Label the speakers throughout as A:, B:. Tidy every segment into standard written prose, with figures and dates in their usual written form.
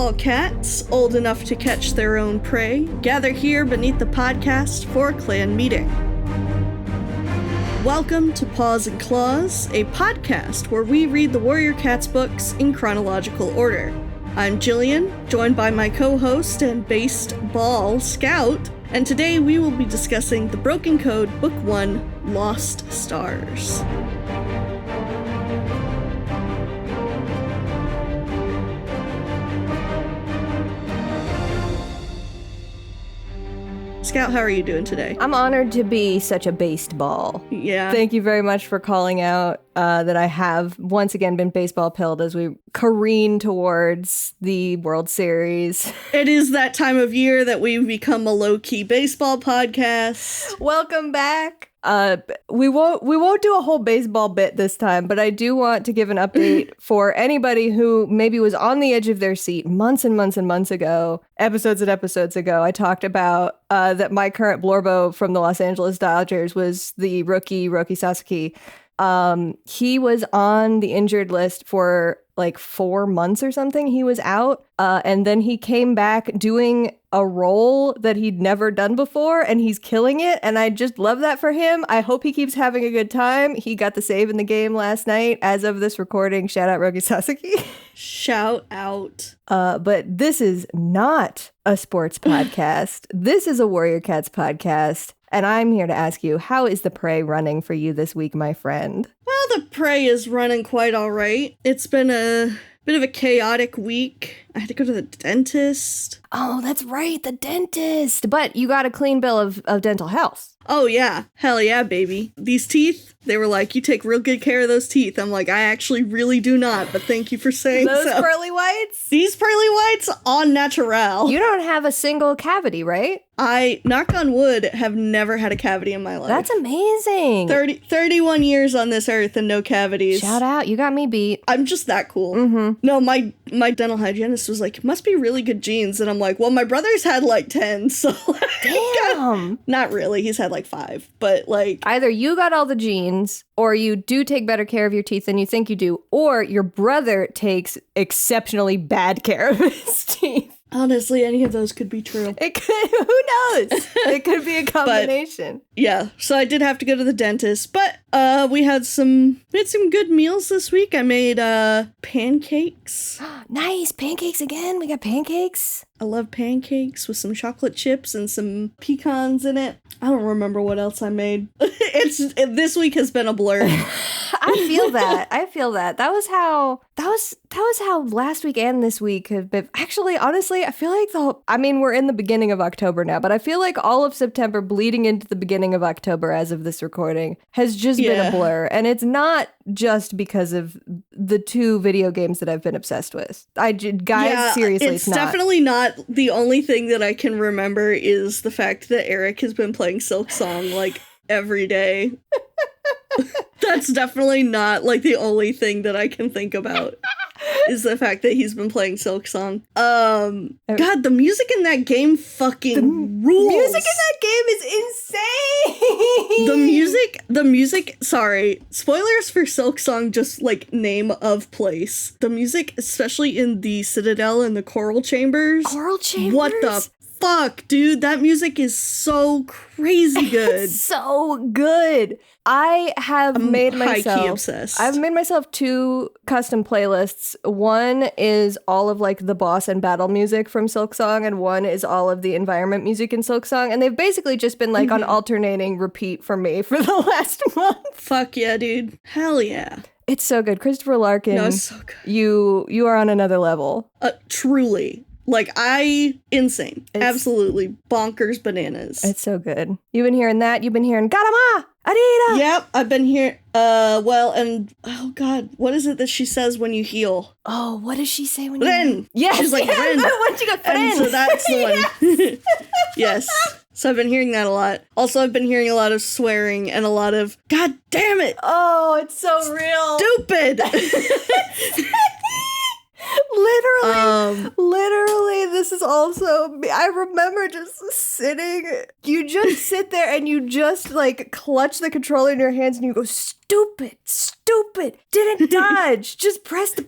A: all cats, old enough to catch their own prey, gather here beneath the podcast for a clan meeting. Welcome to Paws Clause, a podcast where we read the Warrior Cats books in chronological order. I'm Jillian, joined by my co-host and based ball, Scout, and today we will be discussing The Broken Code, Book 1, Lost Stars. Scout, how are you doing today?
B: I'm honored to be such a baseball.
A: Yeah.
B: Thank you very much for calling out that I have once again been baseball pilled as we careen towards the World Series.
A: It is that time of year that we've become a low-key baseball podcast.
B: Welcome back. We won't do a whole baseball bit this time, but I do want to give an update for anybody who maybe was on the edge of their seat months and months and months ago, episodes and episodes ago. I talked about that my current Blorbo from the Los Angeles Dodgers was the rookie Zaski. He was on the injured list for like 4 months or something. He was out, and then he came back doing a role that he'd never done before, and he's killing it, and I just love that for him. I hope he keeps having a good time. He got the save in the game last night. As of this recording, shout out Roki Sasaki.
A: Shout out.
B: But this is not a sports podcast. This is a Warrior Cats podcast. And I'm here to ask you, how is the prey running for you this week, my friend?
A: Well, the prey is running quite all right. It's been a bit of a chaotic week. I had to go to the dentist.
B: Oh, that's right, the dentist. But you got a clean bill of dental health.
A: Oh, yeah. Hell yeah, baby. These teeth, they were like, you take real good care of those teeth. I'm like, I actually really do not, but thank you for saying
B: those
A: so.
B: Pearly whites?
A: These pearly whites, en natural.
B: You don't have a single cavity, right?
A: I, knock on wood, have never had a cavity in my life.
B: That's amazing.
A: 31 years on this earth and no cavities.
B: Shout out. You got me beat.
A: I'm just that cool.
B: Mm-hmm.
A: No, my dental hygienist was like, must be really good genes. And I'm like, well, my brother's had like 10, so.
B: Damn.
A: Not really. He's had like 5, but like.
B: Either you got all the genes, or you do take better care of your teeth than you think you do, or your brother takes exceptionally bad care of his teeth.
A: Honestly, any of those could be true.
B: It could, who knows? It could be a combination.
A: But, yeah, so I did have to go to the dentist, but we had some good meals this week. I made pancakes.
B: Nice, pancakes again. We got pancakes.
A: I love pancakes with some chocolate chips and some pecans in it. I don't remember what else I made. This week has been a blur.
B: I feel that. That was how last week and this week have been. Actually, honestly, I feel like we're in the beginning of October now, but I feel like all of September bleeding into the beginning of October as of this recording has just been a blur. And it's not just because of the 2 video games that I've been obsessed with. Seriously,
A: it's definitely not the only thing that I can remember is the fact that Eric has been playing Silk Song like every day. That's definitely not like the only thing that I can think about is the fact that he's been playing Silk Song. God, the music in that game fucking rules.
B: The music in that game is insane.
A: The music, sorry, spoilers for Silk Song, just like name of place. The music, especially in the Citadel and the Coral Chambers. What the fuck, dude? That music is so crazy good.
B: It's so good. I have made myself
A: high-key obsessed.
B: I've made myself 2 custom playlists. One is all of like the boss and battle music from Silk Song, and one is all of the environment music in Silk Song. And they've basically just been like on alternating repeat for me for the last month.
A: Fuck yeah, dude. Hell yeah.
B: It's so good. Christopher Larkin.
A: No, it's so good.
B: You are on another level.
A: Truly. Like, insane. Absolutely bonkers bananas.
B: It's so good. You've been hearing that. You've been hearing Garama, Adida.
A: Yep, I've been here. And oh god, what is it that she says when you heal?
B: Oh, what does she say when
A: Ren.
B: you heal? Yes,
A: she's like Ren.
B: Once you got Ren.
A: And so that's the one. Yes. So I've been hearing that a lot. Also, I've been hearing a lot of swearing and a lot of God damn it.
B: Oh, it's so real.
A: Stupid.
B: Literally, this is also me. I remember just sitting. You just sit there and you just like clutch the controller in your hands and you go, stupid, didn't dodge. Could you press the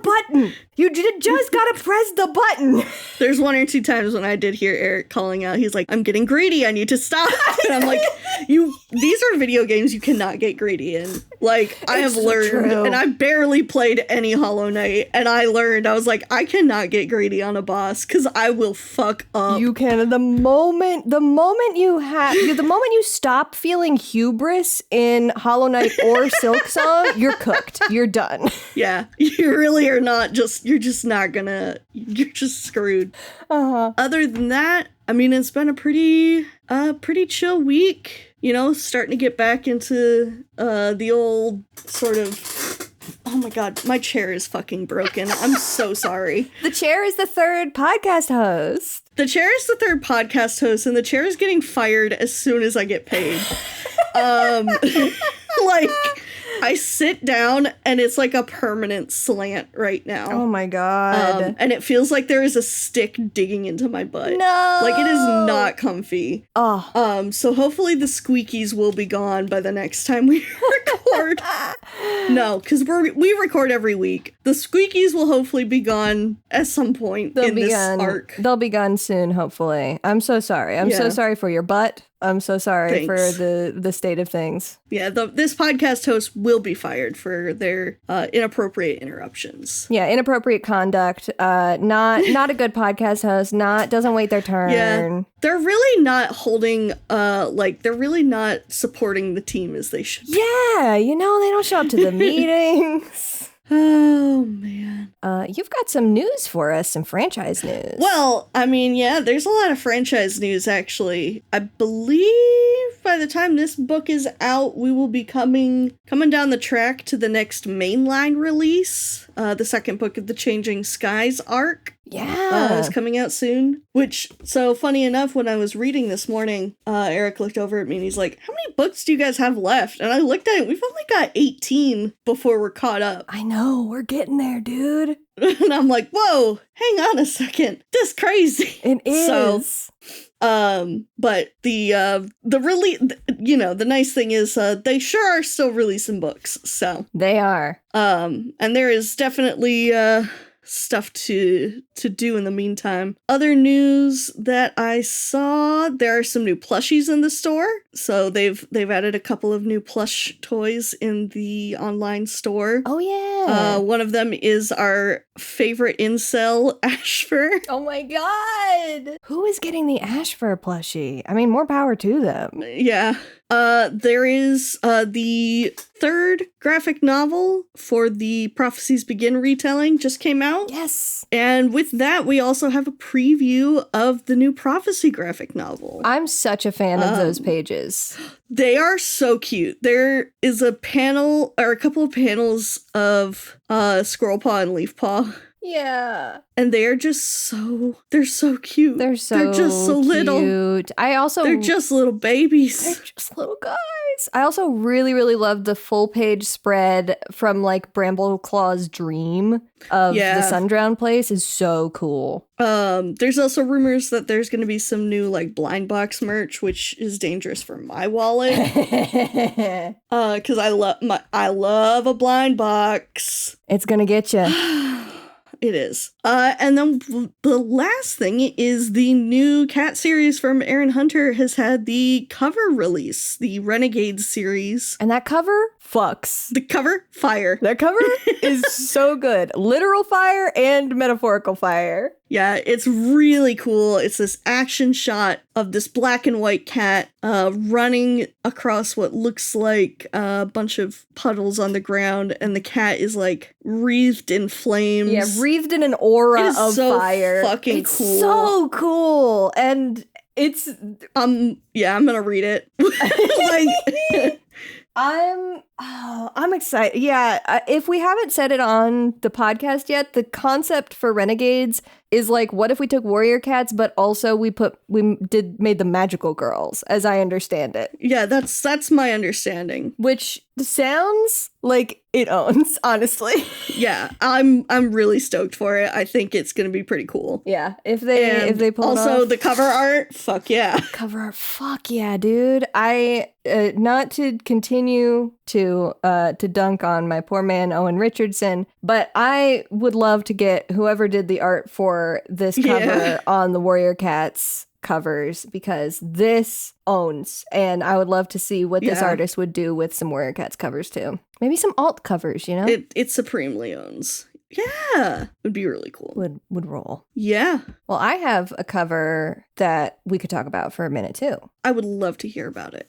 B: button? You just gotta press the button.
A: There's one or two times when I did hear Eric calling out. He's like, I'm getting greedy. I need to stop. And I'm like, these are video games you cannot get greedy in. Like, I have learned, and I barely played any Hollow Knight, and I learned, I was like, I cannot get greedy on a boss because I will fuck up.
B: You can. The moment you stop feeling hubris in Hollow Knight or Silk Song, you're cooked. You're done.
A: Yeah, you really are not you're just screwed. Other than that, I mean, it's been a pretty chill week. You know, starting to get back into the old sort of... Oh my god, my chair is fucking broken. I'm so sorry.
B: The chair is the third podcast host.
A: The chair is the third podcast host, and the chair is getting fired as soon as I get paid. Like... I sit down and it's like a permanent slant right now.
B: Oh my god.
A: And it feels like there is a stick digging into my butt.
B: No.
A: Like, it is not comfy.
B: Oh.
A: So hopefully the squeakies will be gone by the next time we record. No, because we record every week. The squeakies will hopefully be gone at some point in this arc.
B: They'll be gone soon, hopefully. I'm so sorry. I'm so sorry for your butt. I'm so sorry for the state of things.
A: Yeah, this podcast host will be fired for their inappropriate interruptions.
B: Yeah, inappropriate conduct. Not a good podcast host. Doesn't wait their turn.
A: Yeah, they're really not holding. They're really not supporting the team as they should.
B: Yeah, they don't show up to the meetings.
A: Oh, man.
B: You've got some news for us, some franchise news.
A: Well, I mean, yeah, there's a lot of franchise news, actually. I believe by the time this book is out, we will be coming down the track to the next mainline release. The second book of the Changing Skies arc.
B: Yeah.
A: Is coming out soon. So funny enough, when I was reading this morning, Eric looked over at me and he's like, how many books do you guys have left? And I looked at it, we've only got 18 before we're caught up.
B: I know, we're getting there, dude.
A: And I'm like, whoa, hang on a second. This is crazy.
B: It is.
A: But the nice thing is, they sure are still releasing books, so.
B: They are.
A: And there is definitely, stuff to do in the meantime. Other news that I saw, there are some new plushies in the store. So they've added a couple of new plush toys in the online store.
B: Oh yeah.
A: One of them is our favorite incel, Ashfur.
B: Oh my god. Who is getting the Ashfur plushie? I mean, more power to them.
A: Yeah. There is the third graphic novel for the Prophecies Begin retelling just came out.
B: Yes.
A: And with that, we also have a preview of the new Prophecy graphic novel.
B: I'm such a fan of those pages.
A: They are so cute. There is a panel, or a couple of panels of Squirrelpaw and Leafpaw.
B: Yeah.
A: And they're just they're so cute.
B: They're just so
A: little. They're just little babies.
B: They're just little guys. I also really, really love the full page spread from like Brambleclaw's dream of the Sundrown place is so cool.
A: There's also rumors that there's going to be some new like blind box merch, which is dangerous for my wallet. Because I love a blind box.
B: It's gonna get you.
A: It is. And then the last thing is the new cat series from Aaron Hunter has had the cover release, the Renegades series.
B: And that cover fucks.
A: The cover, fire.
B: That cover is so good. Literal fire and metaphorical fire.
A: Yeah, it's really cool. It's this action shot of this black and white cat running across what looks like a bunch of puddles on the ground, and the cat is like wreathed in flames.
B: Yeah, wreathed in an aura of
A: so
B: fire.
A: Fucking
B: it's
A: cool.
B: So cool. And it's
A: I'm gonna read it. Like
B: I'm excited. Yeah, if we haven't said it on the podcast yet, the concept for Renegades is like, what if we took warrior cats, but also made them magical girls, as I understand it.
A: Yeah, that's my understanding.
B: Which sounds like it owns, honestly.
A: Yeah, I'm really stoked for it. I think it's gonna be pretty cool.
B: Yeah, if they pull it
A: also
B: off.
A: The cover art, fuck yeah.
B: Cover art, fuck yeah, dude. I not to continue to dunk on my poor man Owen Richardson, but I would love to get whoever did the art for this cover on the Warrior Cats covers, because this owns, and I would love to see what this artist would do with some Warrior Cats covers too. Maybe some alt covers, you know?
A: It supremely owns. Yeah, would be really cool.
B: Would roll.
A: Yeah.
B: Well, I have a cover that we could talk about for a minute too.
A: I would love to hear about it.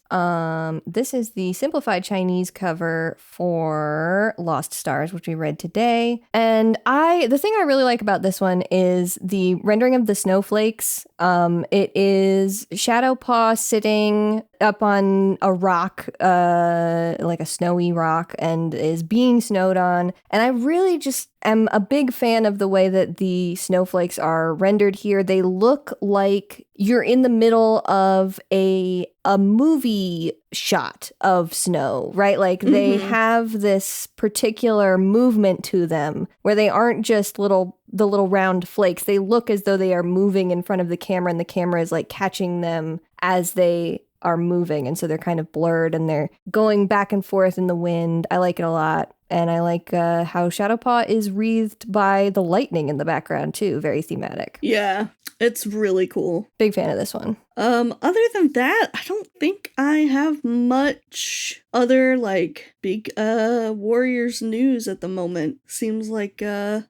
B: This is the simplified Chinese cover for Lost Stars, which we read today. And the thing I really like about this one is the rendering of the snowflakes. It is Shadowpaw sitting up on a rock, like a snowy rock, and is being snowed on. And I really just am a big fan of the way that the snowflakes are rendered here. They look like you're in the middle of a movie shot of snow, right? Like they have this particular movement to them where they aren't just the little round flakes. They look as though they are moving in front of the camera, and the camera is like catching them as they are moving. And so they're kind of blurred and they're going back and forth in the wind. I like it a lot. And I like how Shadowpaw is wreathed by the lightning in the background too. Very thematic.
A: Yeah, it's really cool.
B: Big fan of this one.
A: Other than that, I don't think I have much other like big Warriors news at the moment. Seems like the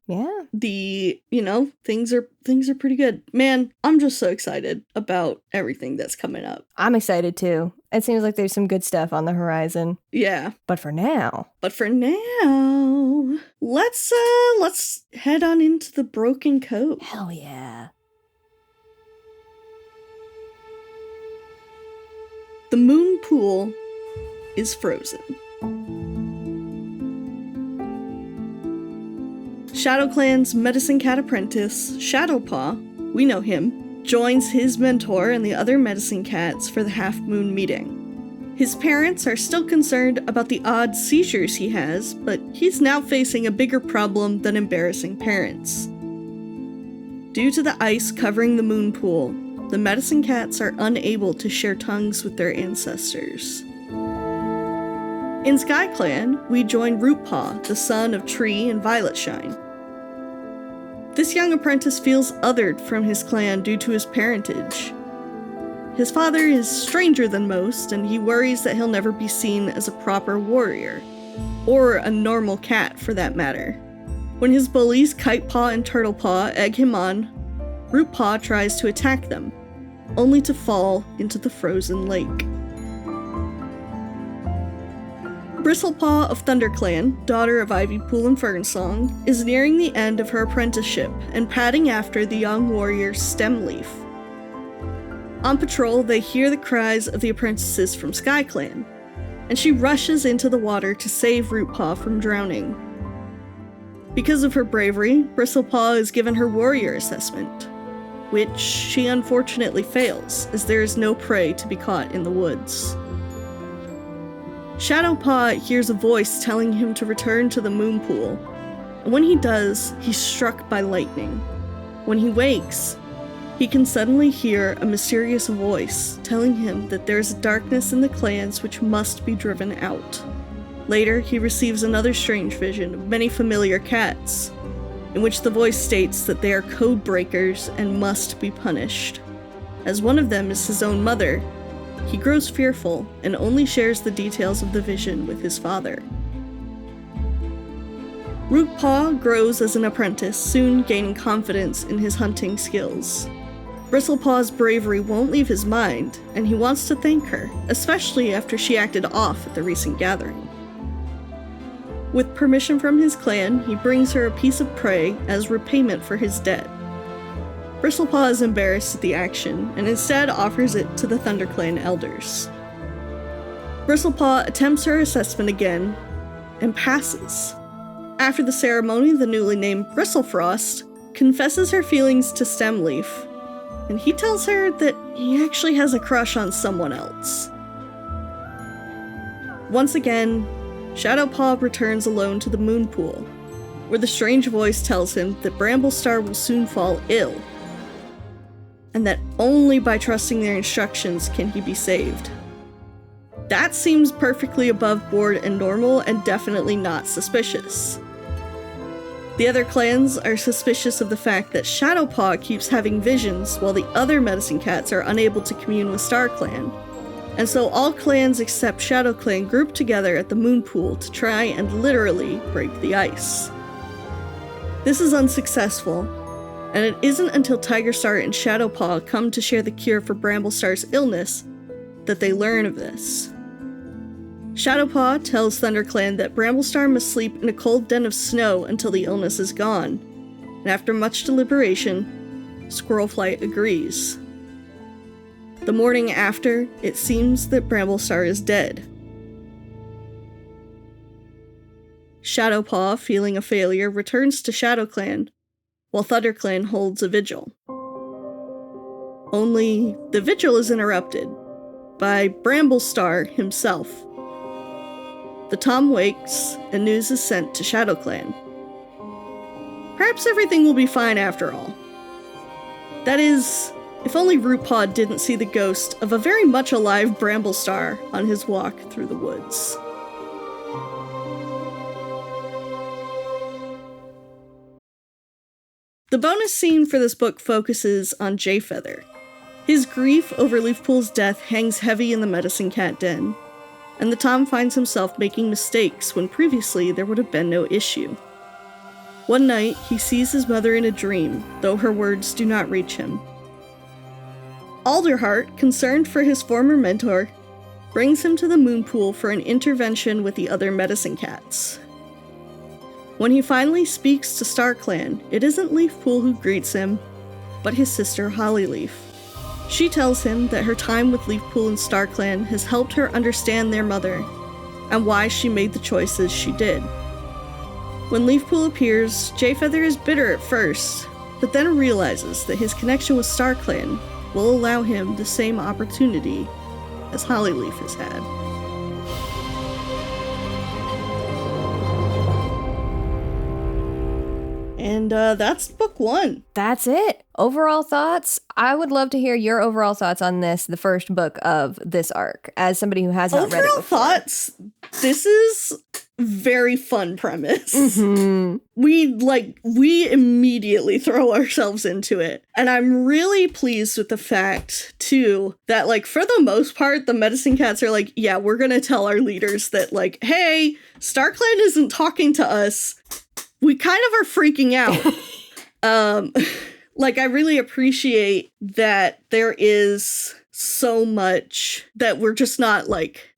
A: things are pretty good. Man, I'm just so excited about everything that's coming up.
B: I'm excited too. It seems like there's some good stuff on the horizon.
A: Yeah.
B: But for now,
A: let's head on into the Broken Cove.
B: Hell yeah.
A: The moon pool is frozen. ShadowClan's medicine cat apprentice, Shadowpaw, we know him, joins his mentor and the other medicine cats for the half-moon meeting. His parents are still concerned about the odd seizures he has, but he's now facing a bigger problem than embarrassing parents. Due to the ice covering the moon pool, the medicine cats are unable to share tongues with their ancestors. In Sky Clan, we join Rootpaw, the son of Tree and Violetshine. This young apprentice feels othered from his clan due to his parentage. His father is stranger than most, and he worries that he'll never be seen as a proper warrior, or a normal cat for that matter. When his bullies Kitepaw and Turtlepaw egg him on, Rootpaw tries to attack them, only to fall into the frozen lake. Bristlepaw of ThunderClan, daughter of Ivypool and Fernsong, is nearing the end of her apprenticeship and padding after the young warrior Stemleaf. On patrol, they hear the cries of the apprentices from SkyClan, and she rushes into the water to save Rootpaw from drowning. Because of her bravery, Bristlepaw is given her warrior assessment, which she unfortunately fails, as there is no prey to be caught in the woods. Shadowpaw hears a voice telling him to return to the moon pool, and when he does, he's struck by lightning. When he wakes, he can suddenly hear a mysterious voice telling him that there is a darkness in the clans which must be driven out. Later, he receives another strange vision of many familiar cats, in which the voice states that they are code breakers and must be punished. As one of them is his own mother, he grows fearful and only shares the details of the vision with his father. Rootpaw grows as an apprentice, soon gaining confidence in his hunting skills. Bristlepaw's bravery won't leave his mind, and he wants to thank her, especially after she acted off at the recent gathering. With permission from his clan, he brings her a piece of prey as repayment for his debt. Bristlepaw is embarrassed at the action, and instead offers it to the ThunderClan elders. Bristlepaw attempts her assessment again, and passes. After the ceremony, the newly named Bristlefrost confesses her feelings to Stemleaf, and he tells her that he actually has a crush on someone else. Once again, Shadowpaw returns alone to the moon pool, where the strange voice tells him that Bramblestar will soon fall ill, and that only by trusting their instructions can he be saved. That seems perfectly above board and normal, and definitely not suspicious. The other clans are suspicious of the fact that Shadowpaw keeps having visions while the other medicine cats are unable to commune with StarClan. And so all clans except ShadowClan group together at the moon pool to try and literally break the ice. This is unsuccessful, and it isn't until Tigerstar and Shadowpaw come to share the cure for Bramblestar's illness that they learn of this. Shadowpaw tells ThunderClan that Bramblestar must sleep in a cold den of snow until the illness is gone, and after much deliberation, Squirrelflight agrees. The morning after, it seems that Bramblestar is dead. Shadowpaw, feeling a failure, returns to ShadowClan, while ThunderClan holds a vigil. Only the vigil is interrupted by Bramblestar himself. The Tom wakes, and news is sent to ShadowClan. Perhaps everything will be fine after all. That is, if only Rootpaw didn't see the ghost of a very much alive Bramblestar on his walk through the woods. The bonus scene for this book focuses on Jayfeather. His grief over Leafpool's death hangs heavy in the Medicine Cat Den, and the Tom finds himself making mistakes when previously there would have been no issue. One night, he sees his mother in a dream, though her words do not reach him. Alderheart, concerned for his former mentor, brings him to the moon pool for an intervention with the other medicine cats. When he finally speaks to StarClan, it isn't Leafpool who greets him, but his sister Hollyleaf. She tells him that her time with Leafpool and StarClan has helped her understand their mother, and why she made the choices she did. When Leafpool appears, Jayfeather is bitter at first, but then realizes that his connection with StarClan will allow him the same opportunity as Hollyleaf has had. And that's book one.
B: That's it. Overall thoughts? I would love to hear your overall thoughts on this, the first book of this arc, as somebody who has not read it before.
A: Overall thoughts? This is very fun premise.
B: Mm-hmm.
A: We immediately throw ourselves into it. And I'm really pleased with the fact, too, that, like, for the most part, the medicine cats are like, yeah, we're gonna tell our leaders that, like, hey, StarClan isn't talking to us. We kind of are freaking out. I really appreciate that there is so much that we're just not,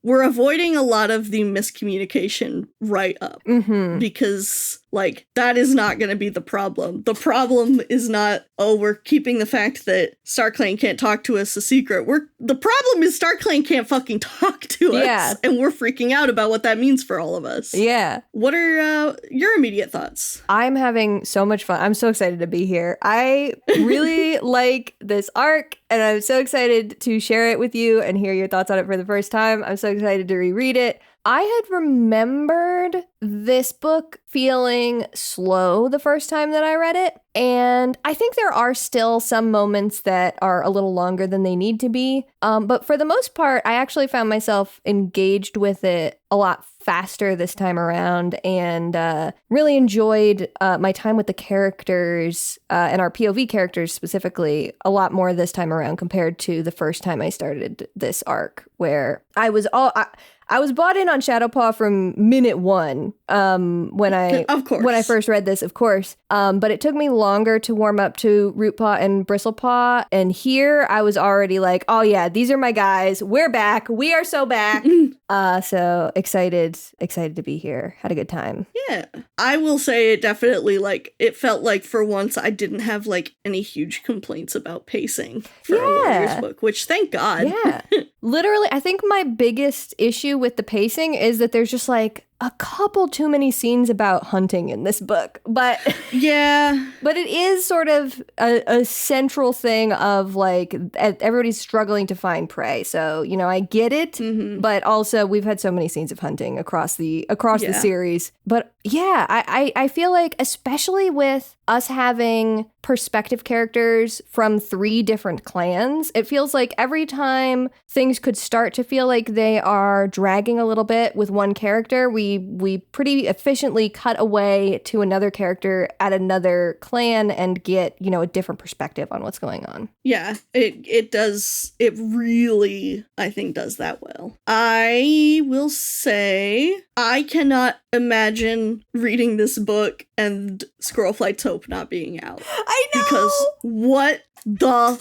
A: we're avoiding a lot of the miscommunication right up.
B: Mm-hmm.
A: Because, that is not going to be the problem. The problem is not, we're keeping the fact that StarClan can't talk to us a secret. The problem is StarClan can't fucking talk to us. And we're freaking out about what that means for all of us.
B: Yeah.
A: What are your immediate thoughts?
B: I'm having so much fun. I'm so excited to be here. I really like this arc, and I'm so excited to share it with you and hear your thoughts on it for the first time. I'm so excited to reread it. I had remembered this book feeling slow the first time that I read it, and I think there are still some moments that are a little longer than they need to be, but for the most part, I actually found myself engaged with it a lot faster this time around, and really enjoyed my time with the characters, and our POV characters specifically, a lot more this time around compared to the first time I started this arc, where I was bought in on Shadowpaw from minute one, when I first read this, of course. But it took me longer to warm up to Rootpaw and Bristlepaw. And here I was already like, oh yeah, these are my guys. We're back. We are so back. So excited to be here. Had a good time.
A: Yeah. I will say it definitely, it felt like for once I didn't have any huge complaints about pacing for a Warriors book, which thank God.
B: Yeah. Literally, I think my biggest issue with the pacing is that there's just a couple too many scenes about hunting in this book, but
A: yeah,
B: but it is sort of a central thing of like everybody's struggling to find prey. So, you know, I get it, but also we've had so many scenes of hunting across the series. But yeah, I feel like, especially with us having perspective characters from 3 different clans, it feels like every time things could start to feel like they are dragging a little bit with one character, we pretty efficiently cut away to another character at another clan and get, you know, a different perspective on what's going on.
A: Yeah, it does. It really, I think, does that well. I will say I cannot imagine reading this book and Squirrel Flight's Hope not being out.
B: I know!
A: Because what the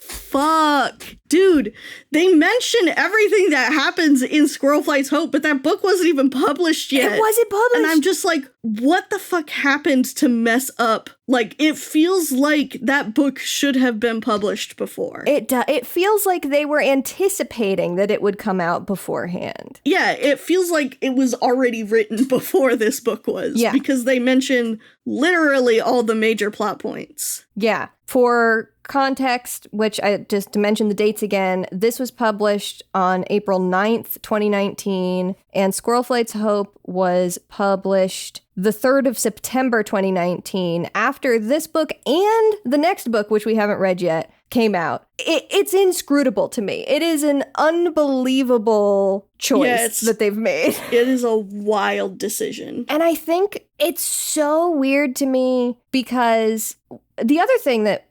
A: fuck? Dude, they mention everything that happens in Squirrel Flight's Hope, but that book wasn't even published yet.
B: It wasn't published.
A: And I'm just like, what the fuck happened to mess up? Like, it feels like that book should have been published before.
B: It feels like they were anticipating that it would come out beforehand.
A: Yeah, it feels like it was already written before this book was.
B: Yeah.
A: Because they mention literally all the major plot points.
B: Yeah. For context, which I just to mention the dates again, this was published on April 9th, 2019, and Squirrel Flight's Hope was published the 3rd of September, 2019, after this book and the next book, which we haven't read yet, came out. It's inscrutable to me. It is an unbelievable choice that they've made.
A: It is a wild decision.
B: And I think it's so weird to me because the other thing that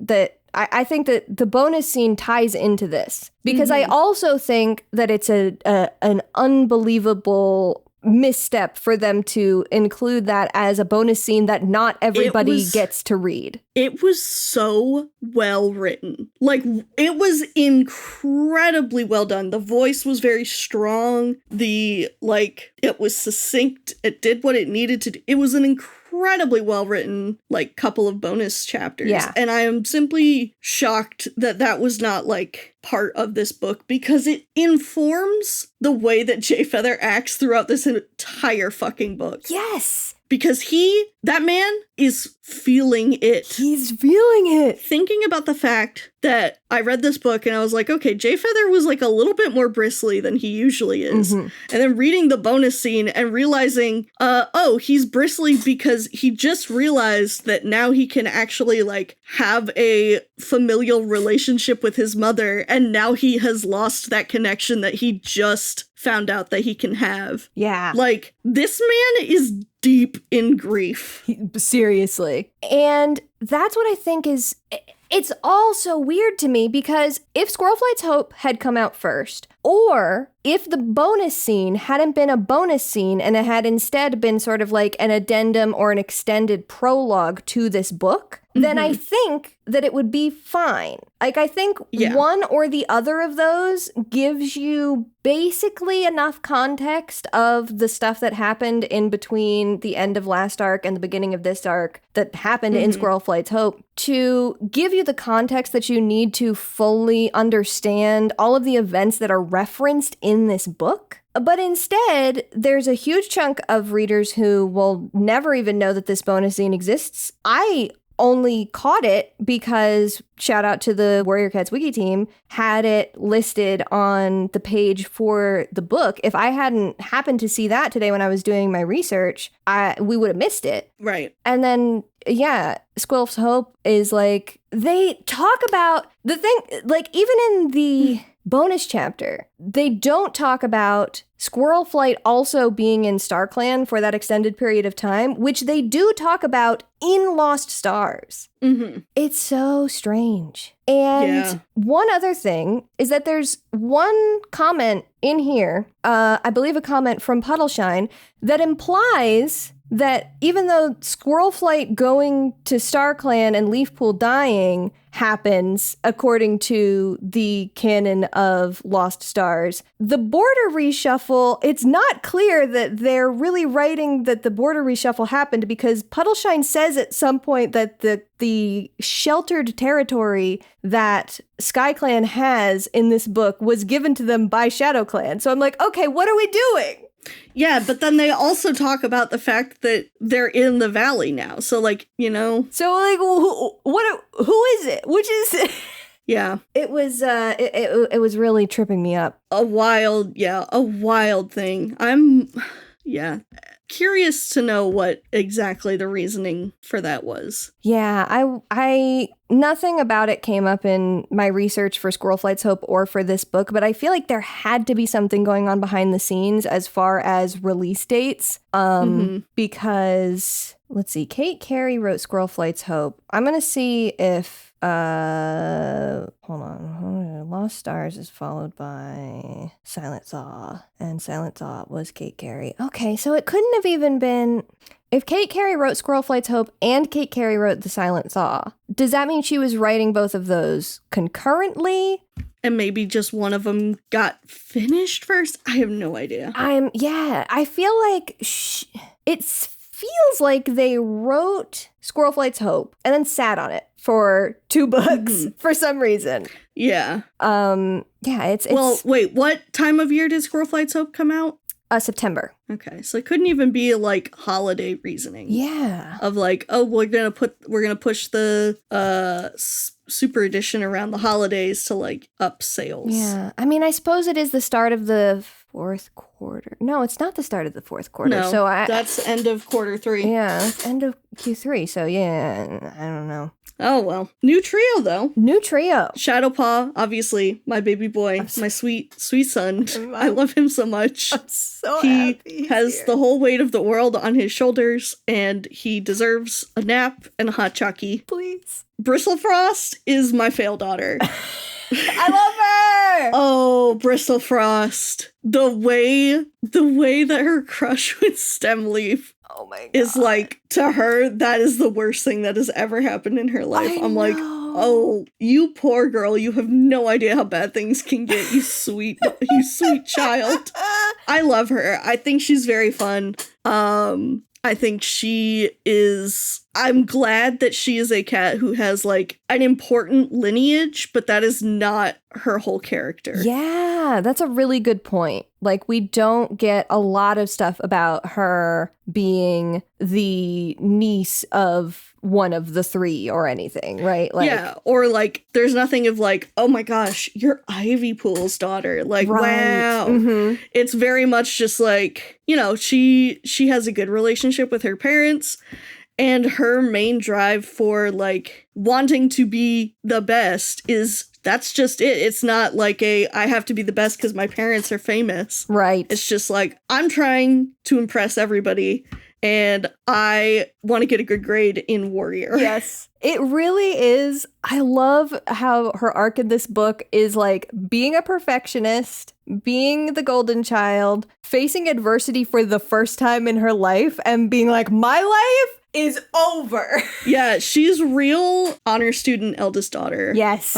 B: I think that the bonus scene ties into this, because I also think that it's an unbelievable misstep for them to include that as a bonus scene that not everybody gets to read.
A: It was so well written. Like, it was incredibly well done. The voice was very strong. It was succinct. It did what it needed to do. It was an incredibly well written, like, couple of bonus chapters.
B: Yeah.
A: And I am simply shocked that that was not, like, part of this book, because it informs the way that Jay Feather acts throughout this entire fucking book.
B: Yes.
A: Because that man is feeling it.
B: He's feeling it.
A: Thinking about the fact that I read this book and I was like, okay, Jay Feather was like a little bit more bristly than he usually is. And then reading the bonus scene and realizing, he's bristly because he just realized that now he can actually like have a familial relationship with his mother. And now he has lost that connection that he just found out that he can have.
B: Yeah.
A: Like, this man is deep in grief.
B: Seriously. And that's what I think is... It's all so weird to me, because if Squirrel Flight's Hope had come out first, or if the bonus scene hadn't been a bonus scene and it had instead been sort of like an addendum or an extended prologue to this book, then I think that it would be fine. Like, I think one or the other of those gives you basically enough context of the stuff that happened in between the end of last arc and the beginning of this arc that happened in Squirrel Flight's Hope to give you the context that you need to fully understand all of the events that are referenced in this book. But instead, there's a huge chunk of readers who will never even know that this bonus scene exists. I only caught it because, shout out to the Warrior Cats Wiki team, had it listed on the page for the book. If I hadn't happened to see that today when I was doing my research, we would have missed it.
A: Right.
B: And then, Squirrel's Hope is like, they talk about the thing, like, even in the bonus chapter, they don't talk about Squirrel Flight also being in StarClan for that extended period of time, which they do talk about in Lost Stars. It's so strange. And one other thing is that there's one comment in here, I believe a comment from Puddleshine, that implies that even though Squirrel Flight going to StarClan and Leafpool dying happens according to the canon of Lost Stars, the border reshuffle, it's not clear that they're really writing that the border reshuffle happened, because Puddleshine says at some point that the sheltered territory that SkyClan has in this book was given to them by ShadowClan. So I'm like, okay, what are we doing?
A: Yeah, but then they also talk about the fact that they're in the valley now. So, like, you know.
B: So, like, who is it? Which is...
A: Yeah.
B: It was it was really tripping me up.
A: A wild thing. I'm curious to know what exactly the reasoning for that was.
B: Yeah, I nothing about it came up in my research for Squirrel Flight's Hope or for this book, but I feel like there had to be something going on behind the scenes as far as release dates. Because let's see, Kate Carey wrote Squirrel Flight's Hope. I'm gonna see if hold on. Lost Stars is followed by Silent Thaw, and Silent Thaw was Kate Carey. Okay, so it couldn't have even been... If Kate Carey wrote Squirrel Flight's Hope and Kate Carey wrote The Silent Thaw, does that mean she was writing both of those concurrently?
A: And maybe just one of them got finished first? I have no idea.
B: I feel like it feels like they wrote Squirrel Flight's Hope and then sat on it for 2 books for some reason.
A: Yeah.
B: It's
A: well, wait, what time of year did Squirrel Flight's Hope come out?
B: September.
A: Okay, so it couldn't even be like holiday reasoning.
B: Yeah.
A: Of like, oh, we're gonna push the super edition around the holidays to like up sales.
B: Yeah. I mean, I suppose it is the start of the 4th quarter. No, it's not the start of the 4th quarter.
A: No,
B: so
A: that's end of quarter 3.
B: Yeah, it's end of Q3. So yeah, I don't know.
A: Oh, well. New trio, though.
B: New trio.
A: Shadowpaw, obviously, my baby boy, my sweet, sweet son. I love him so much.
B: I'm so happy.
A: He has the whole weight of the world on his shoulders, and he deserves a nap and a hot chockey.
B: Please.
A: Bristlefrost is my fail daughter.
B: I love her!
A: Oh, Bristlefrost. The way that her crush with Stemleaf is like, to her, that is the worst thing that has ever happened in her life. I'm like, oh, you poor girl, you have no idea how bad things can get, you sweet child. I love her. I think she's very fun. I think I'm glad that she is a cat who has like an important lineage, but that is not her whole character.
B: Yeah, that's a really good point. Like, we don't get a lot of stuff about her being the niece of one of the 3 or anything, right? Like,
A: yeah, or like, there's nothing of like, oh my gosh, you're Ivy Pool's daughter. Like, wow. Mm-hmm. It's very much just like, you know, she has a good relationship with her parents, and her main drive for like wanting to be the best that's just it. It's not like I have to be the best because my parents are famous.
B: Right.
A: It's just like, I'm trying to impress everybody, and I want to get a good grade in Warrior.
B: Yes. It really is. I love how her arc in this book is like being a perfectionist, being the golden child, facing adversity for the first time in her life, and being like, my life is over.
A: Yeah, she's real honor student eldest daughter.
B: Yes.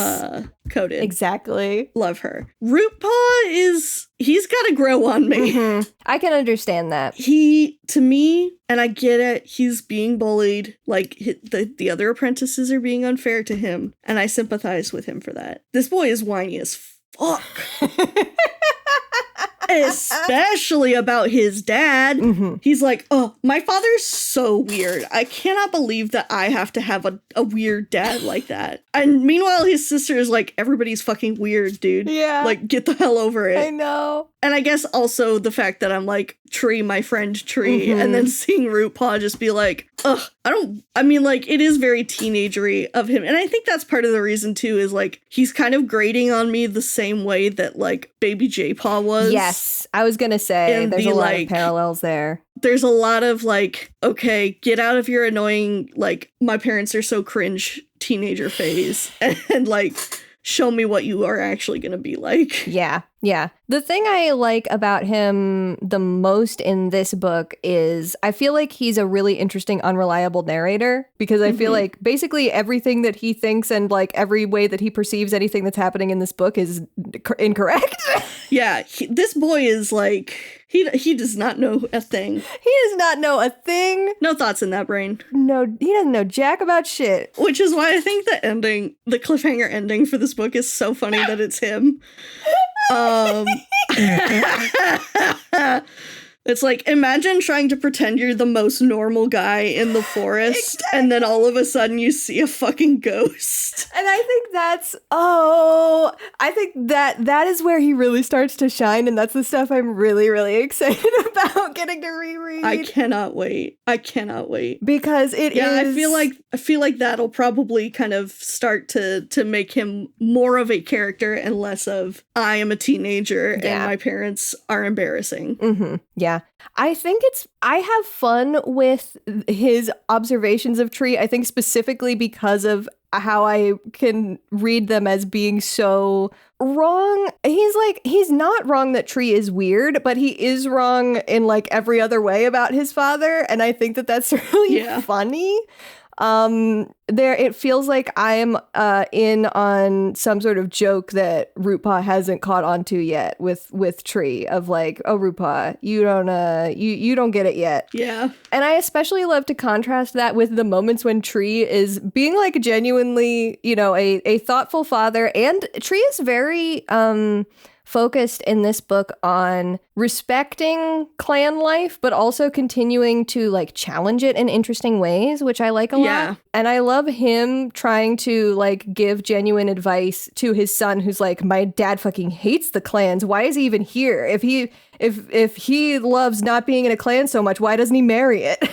A: Coded.
B: Exactly.
A: Love her. Rootpaw he's got to grow on me.
B: Mm-hmm. I can understand that.
A: To me, and I get it, he's being bullied. Like, the other apprentices are being unfair to him, and I sympathize with him for that. This boy is whiny as fuck. Especially about his dad. Mm-hmm. He's like, oh, my father's so weird. I cannot believe that I have to have a weird dad like that. And meanwhile, his sister is like, everybody's fucking weird, dude. Yeah. Like, get the hell over it.
B: I know.
A: And I guess also the fact that I'm like, Tree, my friend Tree, mm-hmm. and then seeing Rootpaw just be like, ugh, it is very teenagery of him. And I think that's part of the reason too, is like, he's kind of grating on me the same way that like Baby J-Paw was.
B: Yes, I was gonna say, there's a lot of parallels there.
A: There's a lot of like, okay, get out of your annoying, like, my parents are so cringe teenager phase, and like, show me what you are actually going to be like.
B: Yeah. The thing I like about him the most in this book is I feel like he's a really interesting, unreliable narrator, because I feel like basically everything that he thinks and like every way that he perceives anything that's happening in this book is incorrect.
A: Yeah. This boy is like, he does not know a thing.
B: He does not know a thing.
A: No thoughts in that brain.
B: No, he doesn't know jack about shit.
A: Which is why I think the cliffhanger ending for this book is so funny that it's him. It's like, imagine trying to pretend you're the most normal guy in the forest,
B: Exactly.
A: and then all of a sudden you see a fucking ghost.
B: And I think I think that is where he really starts to shine, and that's the stuff I'm really, really excited about getting to reread.
A: I cannot wait.
B: Because it is...
A: I feel like that'll probably kind of start to make him more of a character and less of, I am a teenager and my parents are embarrassing.
B: Mm-hmm. Yeah. I think I have fun with his observations of Tree, I think specifically because of how I can read them as being so wrong. He's not wrong that Tree is weird, but he is wrong in like every other way about his father. And I think that that's really funny. It feels like I'm in on some sort of joke that Rootpaw hasn't caught on to yet with Tree, of like, oh, Rootpaw, you don't get it yet.
A: Yeah.
B: And I especially love to contrast that with the moments when Tree is being like genuinely, a thoughtful father, and Tree is very focused in this book on respecting clan life, but also continuing to like challenge it in interesting ways, which I like a lot. And I love him trying to like give genuine advice to his son, who's like, my dad fucking hates the clans. Why is he even here? If he loves not being in a clan so much, why doesn't he marry it?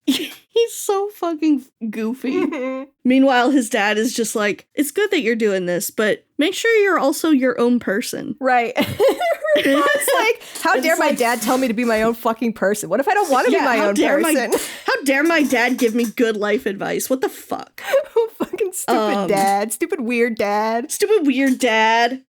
A: He's so fucking goofy. Meanwhile, his dad is just like, it's good that you're doing this, but make sure you're also your own person.
B: Right. It's like, how dare my dad tell me to be my own fucking person? What if I don't want to be my own person?
A: How dare my dad give me good life advice? What the fuck?
B: Fucking stupid dad. Stupid weird dad.
A: Stupid weird dad.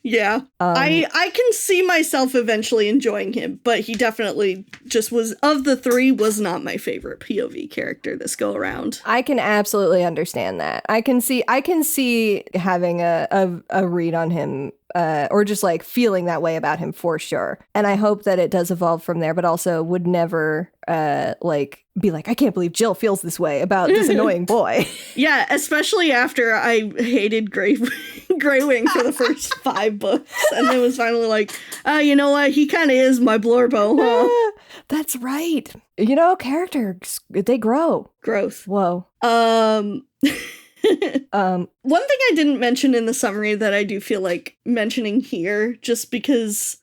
A: Yeah. I can see myself eventually enjoying him, but he definitely just was, of the three, was not my favorite POV character this go around.
B: I can absolutely understand that. I can see having a read on him, or just like feeling that way about him for sure. And I hope that it does evolve from there, but also would never be like, I can't believe Jill feels this way about this annoying boy.
A: Yeah, especially after I hated Greywing for the first 5 books, and it was finally like, you know what, he kind of is my Blorbo, huh?
B: That's right. Characters, they grow. Growth. Whoa.
A: One thing I didn't mention in the summary that I do feel like mentioning here, just because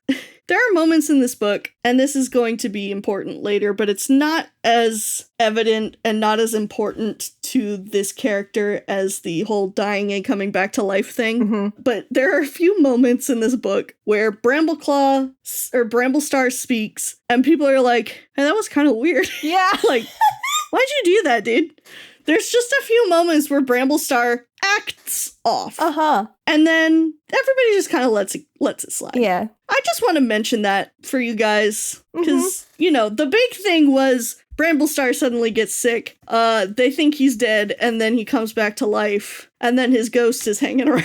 A: there are moments in this book, and this is going to be important later, but it's not as evident and not as important to this character as the whole dying and coming back to life thing. Mm-hmm. But there are a few moments in this book where Bramblestar speaks, and people are like, hey, that was kind of weird.
B: Yeah.
A: Like, why'd you do that, dude? There's just a few moments where Bramblestar acts off.
B: Uh-huh.
A: And then everybody just kind of lets it slide.
B: Yeah.
A: I just want to mention that for you guys, because, the big thing was Bramblestar suddenly gets sick. They think he's dead, and then he comes back to life, and then his ghost is hanging around.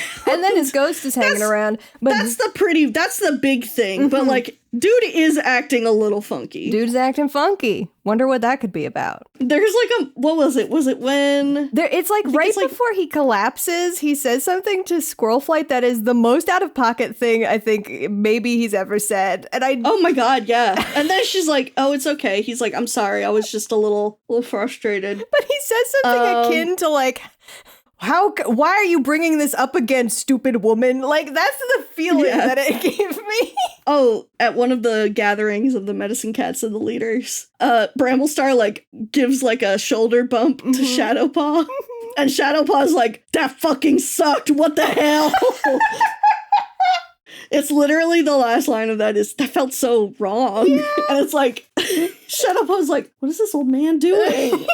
B: But that's
A: the big thing. But like, dude is acting a little funky.
B: Dude's acting funky. Wonder what that could be about.
A: There's like what was it? Was it when?
B: It's like right before he collapses, he says something to Squirrelflight that is the most out of pocket thing I think maybe he's ever said. And
A: oh my god, yeah. And then she's like, oh, it's okay. He's like, I'm sorry, I was just a little frustrated.
B: But he says something akin to like, why are you bringing this up again, stupid woman? Like, that's the feeling that it gave me.
A: Oh, at one of the gatherings of the medicine cats and the leaders, Bramblestar like gives like a shoulder bump to Shadowpaw. And Shadowpaw's like, that fucking sucked. What the hell? It's literally the last line of that is, that felt so wrong. Yeah. And it's like, Shadowpaw's like, what is this old man doing?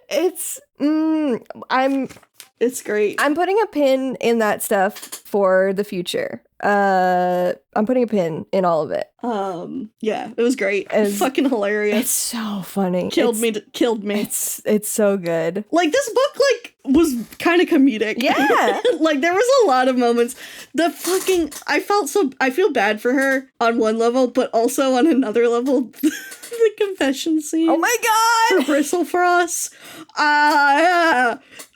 A: It's great.
B: I'm putting a pin in that stuff for the future. I'm putting a pin in all of it.
A: Yeah, it was great. It's fucking hilarious.
B: It's so funny.
A: Killed me.
B: It's so good.
A: Like, this book, like, was kind of comedic.
B: Yeah.
A: Like, there was a lot of moments. I feel bad for her on one level, but also on another level. the confession scene.
B: Oh my god!
A: For Bristlefrost.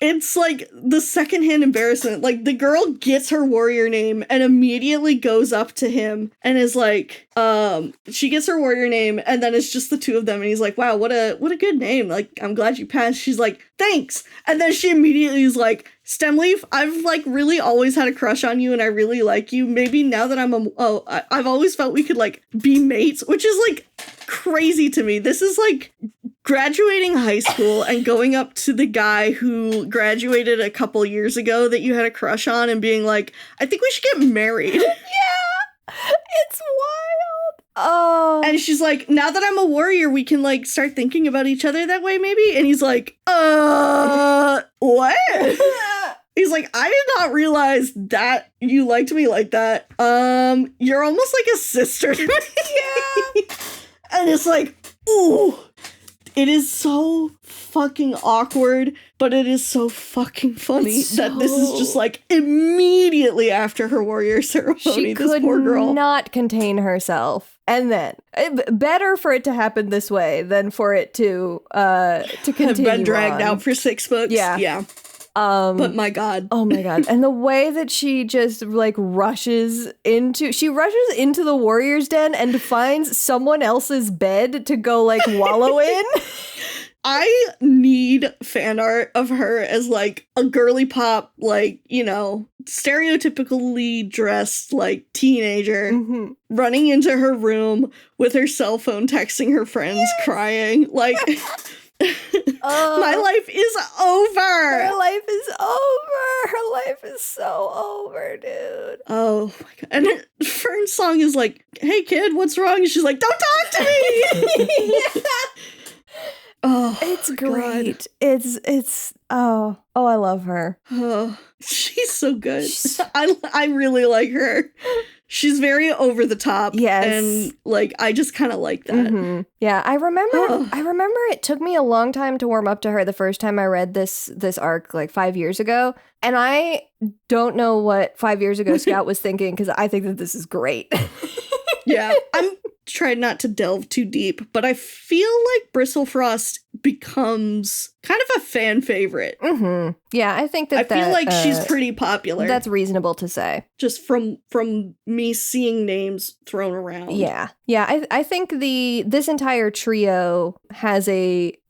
A: It's like the secondhand embarrassment. Like the girl gets her warrior name and immediately goes up to him and is like, she gets her warrior name and then it's just the two of them and he's like, wow, what a good name. Like, I'm glad you passed. She's like, thanks. And then she immediately is like, Stemleaf, I've like really always had a crush on you and I really like you. Maybe now that I've always felt we could like be mates, which is like crazy to me. This is like graduating high school and going up to the guy who graduated a couple years ago that you had a crush on and being like, I think we should get married.
B: Yeah, it's wild. Oh.
A: And she's like, now that I'm a warrior, we can like start thinking about each other that way maybe? And he's like, what? He's like, I did not realize that you liked me like that. You're almost like a sister to me.
B: Yeah.
A: And it's like, ooh. It is so fucking awkward, but it is so fucking funny that this is just like immediately after her warrior ceremony.
B: She
A: this
B: could
A: poor girl
B: not contain herself. And then, better for it to happen this way than for it to continue
A: have been dragged
B: on.
A: out for 6 books. Yeah. But my God.
B: Oh my God. And the way that she just like rushes into the warrior's den and finds someone else's bed to go like wallow in.
A: I need fan art of her as like a girly pop, like, you know, stereotypically dressed like teenager running into her room with her cell phone texting her friends crying like my life is over.
B: Her life is over. Her life is so over, dude.
A: Oh my God. And Fern's song is like, hey kid, what's wrong? And she's like, don't talk to me. Oh,
B: it's great. God. It's I love her.
A: Oh, she's so good. I really like her. She's very over the top.
B: Yes.
A: And like I just kind of like that.
B: Mm-hmm. Yeah, I remember it took me a long time to warm up to her the first time I read this arc like 5 years ago. And I don't know what 5 years ago Scout was thinking because I think that this is great.
A: Yeah, I'm trying not to delve too deep, but I feel like Bristlefrost becomes kind of a fan favorite.
B: Mm-hmm. Yeah, I think
A: I feel like she's pretty popular.
B: That's reasonable to say.
A: Just from me seeing names thrown around.
B: Yeah. Yeah, I think this entire trio has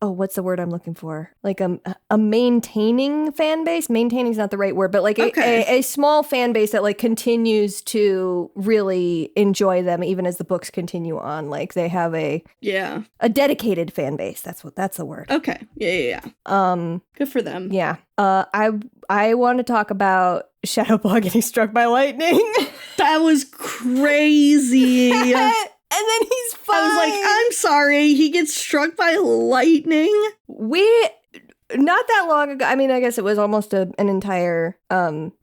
B: what's the word I'm looking for? Like a maintaining fan base. Maintaining is not the right word, but like a small fan base that like continues to really enjoy them even as the books continue on. Like they have a dedicated fan base. That's the word.
A: Okay. Yeah. Good for them.
B: Yeah. I want to talk about Shadowpaw getting struck by lightning.
A: That was crazy.
B: And then he's fine.
A: I was like, I'm sorry. He gets struck by lightning.
B: Not that long ago. I mean, I guess it was almost an entire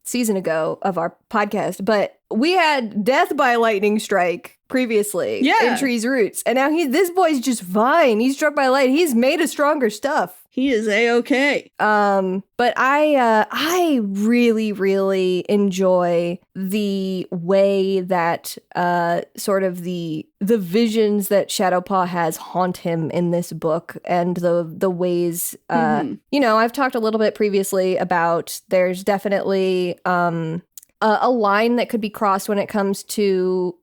B: season ago of our podcast, but we had death by lightning strike previously in Tree's Roots. And now this boy's just fine. He's struck by light. He's made of stronger stuff.
A: He is A-okay.
B: But I really, really enjoy the way that sort of the visions that Shadowpaw has haunt him in this book and the ways, you know, I've talked a little bit previously about there's definitely a line that could be crossed when it comes to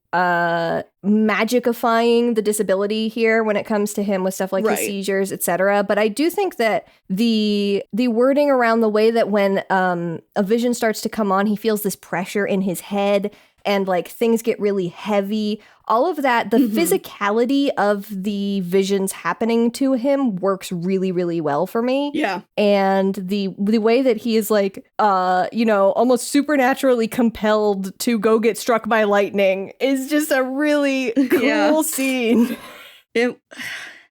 B: magicifying the disability here when it comes to him with stuff like his seizures, etc. But I do think that the wording around the way that when a vision starts to come on, he feels this pressure in his head and like things get really heavy. All of that, the physicality of the visions happening to him works really, really well for me. Yeah. And the way that he is like, you know, almost supernaturally compelled to go get struck by lightning is just a really cool scene.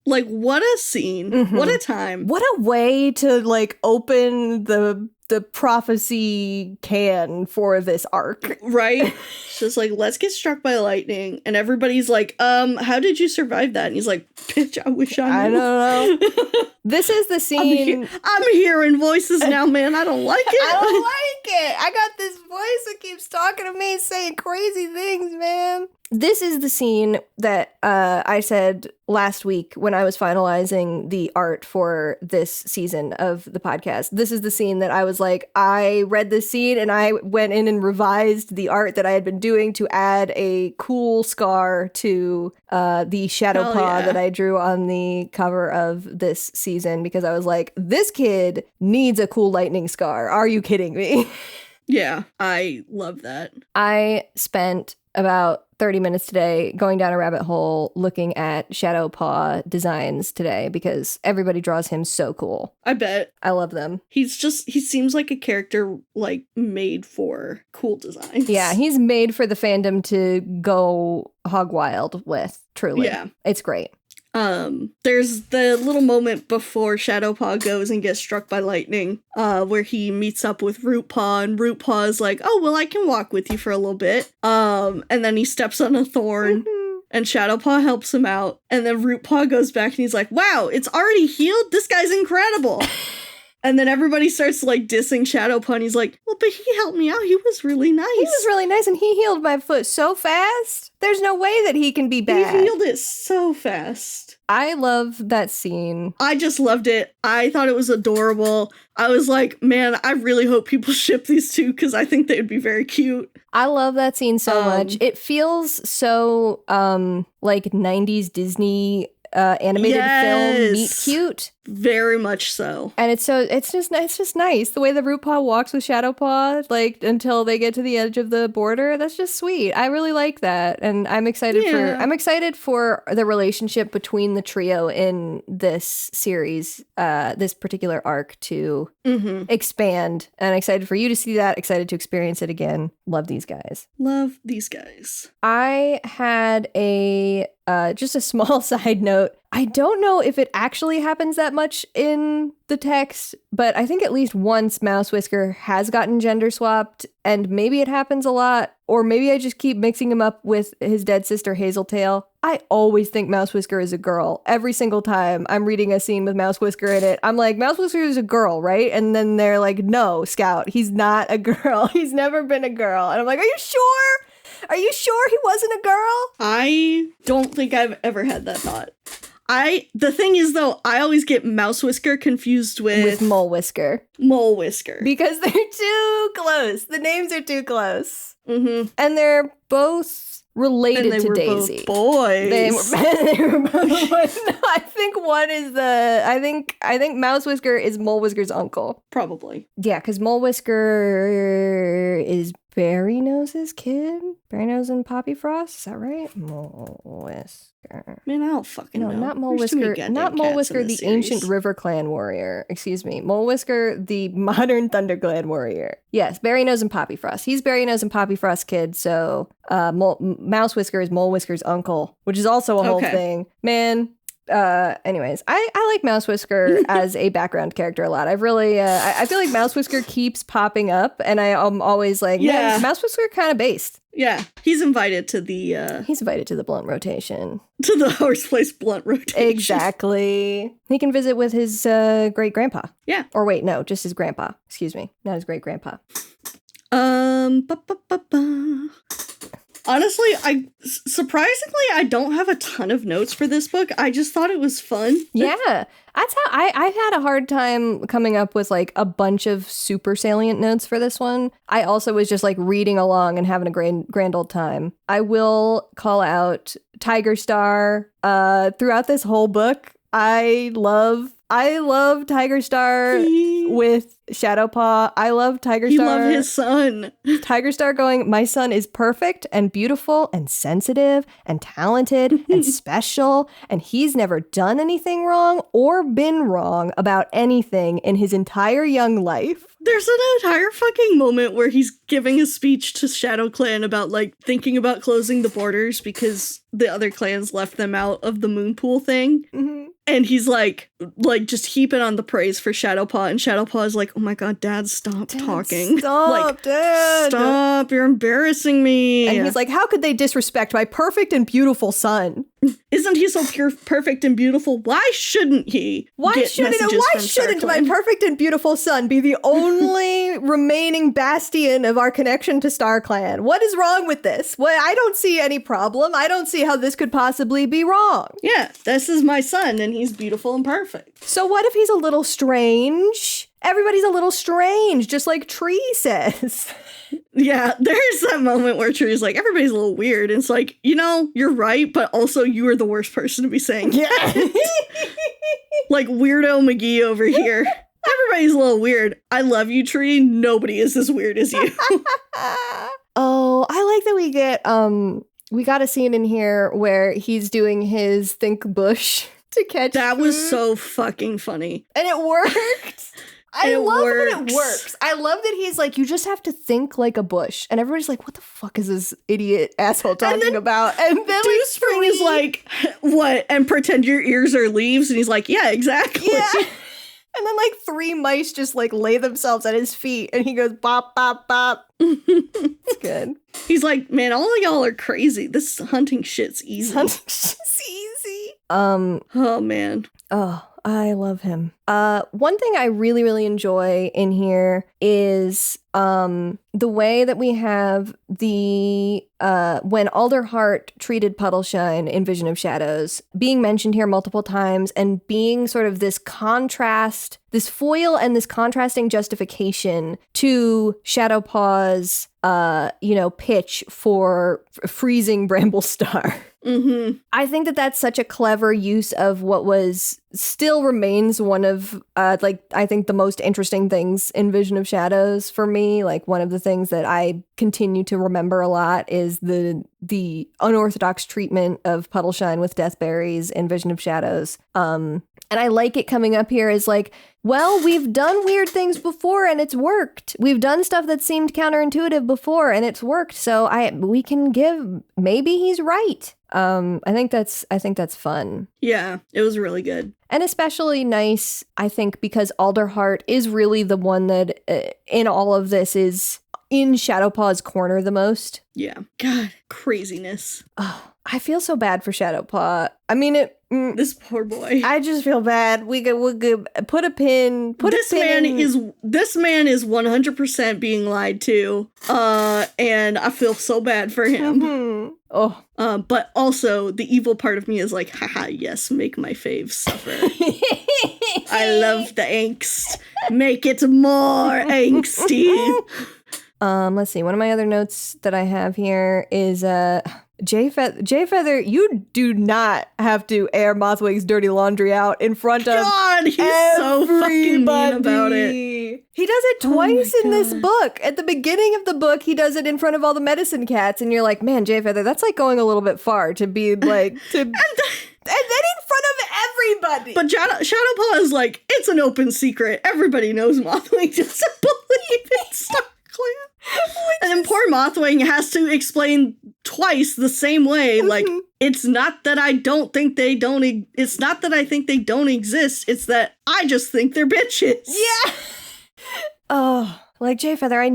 A: Like, what a scene. What a time.
B: What a way to like open the prophecy can for this arc.
A: Right? It's just like, let's get struck by lightning. And everybody's like, how did you survive that? And he's like, bitch, I wish I knew.
B: I don't know. This is the scene.
A: I'm hearing voices now, man. I don't like it.
B: I don't like it. I got this voice that keeps talking to me, saying crazy things, man. This is the scene that I said last week when I was finalizing the art for this season of the podcast. This is the scene that I was like, I read this scene and I went in and revised the art that I had been doing to add a cool scar to the shadow paw that I drew on the cover of this season, because I was like, this kid needs a cool lightning scar. Are you kidding me?
A: Yeah, I love that.
B: I spent about 30 minutes today going down a rabbit hole looking at Shadow Paw designs today because everybody draws him so cool.
A: I bet.
B: I love them.
A: He seems like a character like made for cool designs.
B: Yeah, he's made for the fandom to go hog wild with, truly. Yeah. It's great.
A: There's the little moment before Shadowpaw goes and gets struck by lightning, where he meets up with Rootpaw, and Rootpaw is like, oh, well, I can walk with you for a little bit. And then he steps on a thorn, and Shadowpaw helps him out, and then Rootpaw goes back and he's like, wow, it's already healed? This guy's incredible! And then everybody starts, like, dissing Shadowpaw, and he's like, well, but he helped me out. He was really nice.
B: He was really nice, and he healed my foot so fast. There's no way that he can be bad.
A: He healed it so fast.
B: I love that scene.
A: I just loved it. I thought it was adorable. I was like, man, I really hope people ship these two, because I think they'd be very cute.
B: I love that scene so much. It feels so, like, 90s Disney animated film meet cute.
A: Very much so.
B: And it's just nice. The way the Rootpaw walks with Shadowpaw, like, until they get to the edge of the border, that's just sweet. I really like that. And I'm excited for the relationship between the trio in this series, this particular arc to expand. And I'm excited for you to see that, excited to experience it again. Love these guys.
A: Love these guys.
B: I had just a small side note. I don't know if it actually happens that much in the text, but I think at least once Mouse Whisker has gotten gender swapped, and maybe it happens a lot, or maybe I just keep mixing him up with his dead sister Hazeltail. I always think Mouse Whisker is a girl. Every single time I'm reading a scene with Mouse Whisker in it, I'm like, Mouse Whisker is a girl, right? And then they're like, no, Scout, he's not a girl. He's never been a girl. And I'm like, are you sure? Are you sure he wasn't a girl?
A: I don't think I've ever had that thought. The thing is, though, I always get Mouse Whisker confused with
B: Mole Whisker.
A: Mole Whisker.
B: Because they're too close. The names are too close. Mm-hmm. And they're both related to Daisy.
A: Both boys.
B: They were both boys. No, I think one is I think Mouse Whisker is Mole Whisker's uncle.
A: Probably.
B: Yeah, because Mole Whisker is Berry Nose's kid? Berry Nose and Poppy Frost? Is that right? Mole Whisker.
A: Man, I don't fucking know.
B: No, not Mole Whisker. Not Mole Whisker, the ancient River Clan warrior. Excuse me. Mole Whisker, the modern Thunder Clan warrior. Yes, Berry Nose and Poppy Frost. He's Berry Nose and Poppy Frost's kid, so Mouse Whisker is Mole Whisker's uncle, which is also a whole thing. Man, anyways, I like Mouse Whisker as a background character a lot. I've really I feel like Mouse Whisker keeps popping up, and I'm always like, man, Mouse Whisker kind of based.
A: Yeah, he's invited to the
B: blunt rotation.
A: To the Horseplace blunt rotation.
B: Exactly. He can visit with his great grandpa.
A: Yeah.
B: Or wait, no, just his grandpa. Excuse me, not his great grandpa.
A: Honestly, surprisingly, I don't have a ton of notes for this book. I just thought it was fun.
B: Yeah, that's how I've had a hard time coming up with like a bunch of super salient notes for this one. I also was just like reading along and having a grand old time. I will call out Tiger Star throughout this whole book. I love Tiger Star with Shadowpaw. I love Tiger Star.
A: He loved his son.
B: Tiger Star going, my son is perfect and beautiful and sensitive and talented and special, and he's never done anything wrong or been wrong about anything in his entire young life.
A: There's an entire fucking moment where he's giving a speech to Shadow Clan about, like, thinking about closing the borders because the other clans left them out of the moon pool thing. Mm-hmm. And he's like just heaping on the praise for Shadowpaw, and Shadowpaw is like, oh my god, Dad, stop talking.
B: Stop,
A: like,
B: Dad.
A: Stop, you're embarrassing me.
B: And he's like, how could they disrespect my perfect and beautiful son?
A: Isn't he so pure, perfect, and beautiful? Why shouldn't he?
B: Why shouldn't my perfect and beautiful son be the only remaining bastion of our connection to StarClan? What is wrong with this? Well, I don't see any problem. I don't see how this could possibly be wrong.
A: Yeah, this is my son, and he's beautiful and perfect.
B: So what if he's a little strange? Everybody's a little strange, just like Tree says.
A: Yeah, there's that moment where Tree's like, everybody's a little weird. And it's like, you're right, but also you are the worst person to be saying that. Like weirdo McGee over here. Everybody's a little weird. I love you, Tree. Nobody is as weird as you.
B: Oh, I like that we got a scene in here where he's doing his think bush to catch
A: That
B: food.
A: was so fucking funny.
B: And it worked. I love that it works. I love that he's like, you just have to think like a bush. And everybody's like, what the fuck is this idiot asshole talking about? And then
A: Dude Spring is like, what? And pretend your ears are leaves? And he's like, yeah, exactly.
B: Yeah. And then like 3 mice just like lay themselves at his feet. And he goes, bop, bop, bop. It's good.
A: He's like, man, all of y'all are crazy. This hunting shit's easy.
B: Hunting shit's easy.
A: Oh, man.
B: Oh, I love him. One thing I really, really enjoy in here is the way that we have the when Alderheart treated Puddleshine in Vision of Shadows being mentioned here multiple times and being sort of this contrast, this foil and this contrasting justification to Shadowpaw's pitch for freezing Bramblestar.
A: Mm-hmm.
B: I think that that's such a clever use of what still remains one of, I think the most interesting things in Vision of Shadows for me. Like, one of the things that I continue to remember a lot is the unorthodox treatment of Puddleshine with Deathberries in Vision of Shadows. And I like it coming up here as like, well, we've done weird things before and it's worked. We've done stuff that seemed counterintuitive before and it's worked. So we can give, maybe he's right. I think that's fun.
A: Yeah, it was really good.
B: And especially nice, I think, because Alderheart is really the one that in all of this is in Shadowpaw's corner the most.
A: Yeah. God, craziness.
B: Oh, I feel so bad for Shadowpaw. I mean,
A: this poor boy.
B: I just feel bad. We could put a pin.
A: This man is 100% being lied to. And I feel so bad for him.
B: Mm-hmm. Oh.
A: But also the evil part of me is like, haha, yes, make my fave suffer. I love the angst. Make it more angsty.
B: Let's see. One of my other notes that I have here is J Feather, you do not have to air Mothwing's dirty laundry out in front of
A: God, he's
B: everybody.
A: So fucking mean about it.
B: He does it twice in this book. At the beginning of the book, he does it in front of all the medicine cats, and you're like, man, J Feather, that's like going a little bit far to be like to. And then in front of everybody.
A: But Shadowpaw is like, it's an open secret. Everybody knows Mothwing doesn't believe in StarClan. And then poor Mothwing has to explain twice the same way. Like, it's not that I think they don't exist. It's that I just think they're bitches.
B: Yeah. Oh, like J Feather, I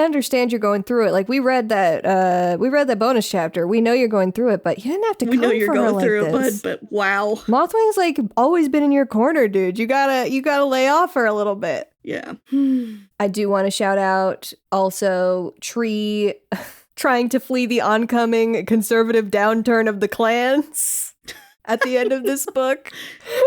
B: understand you're going through it. Like, we read that bonus chapter. We know you're going through it, but you didn't have to. We know you're going through it, bud.
A: But wow,
B: Mothwing's like always been in your corner, dude. You gotta lay off her a little bit.
A: Yeah.
B: I do want to shout out also Tree trying to flee the oncoming conservative downturn of the clans at the end of this book,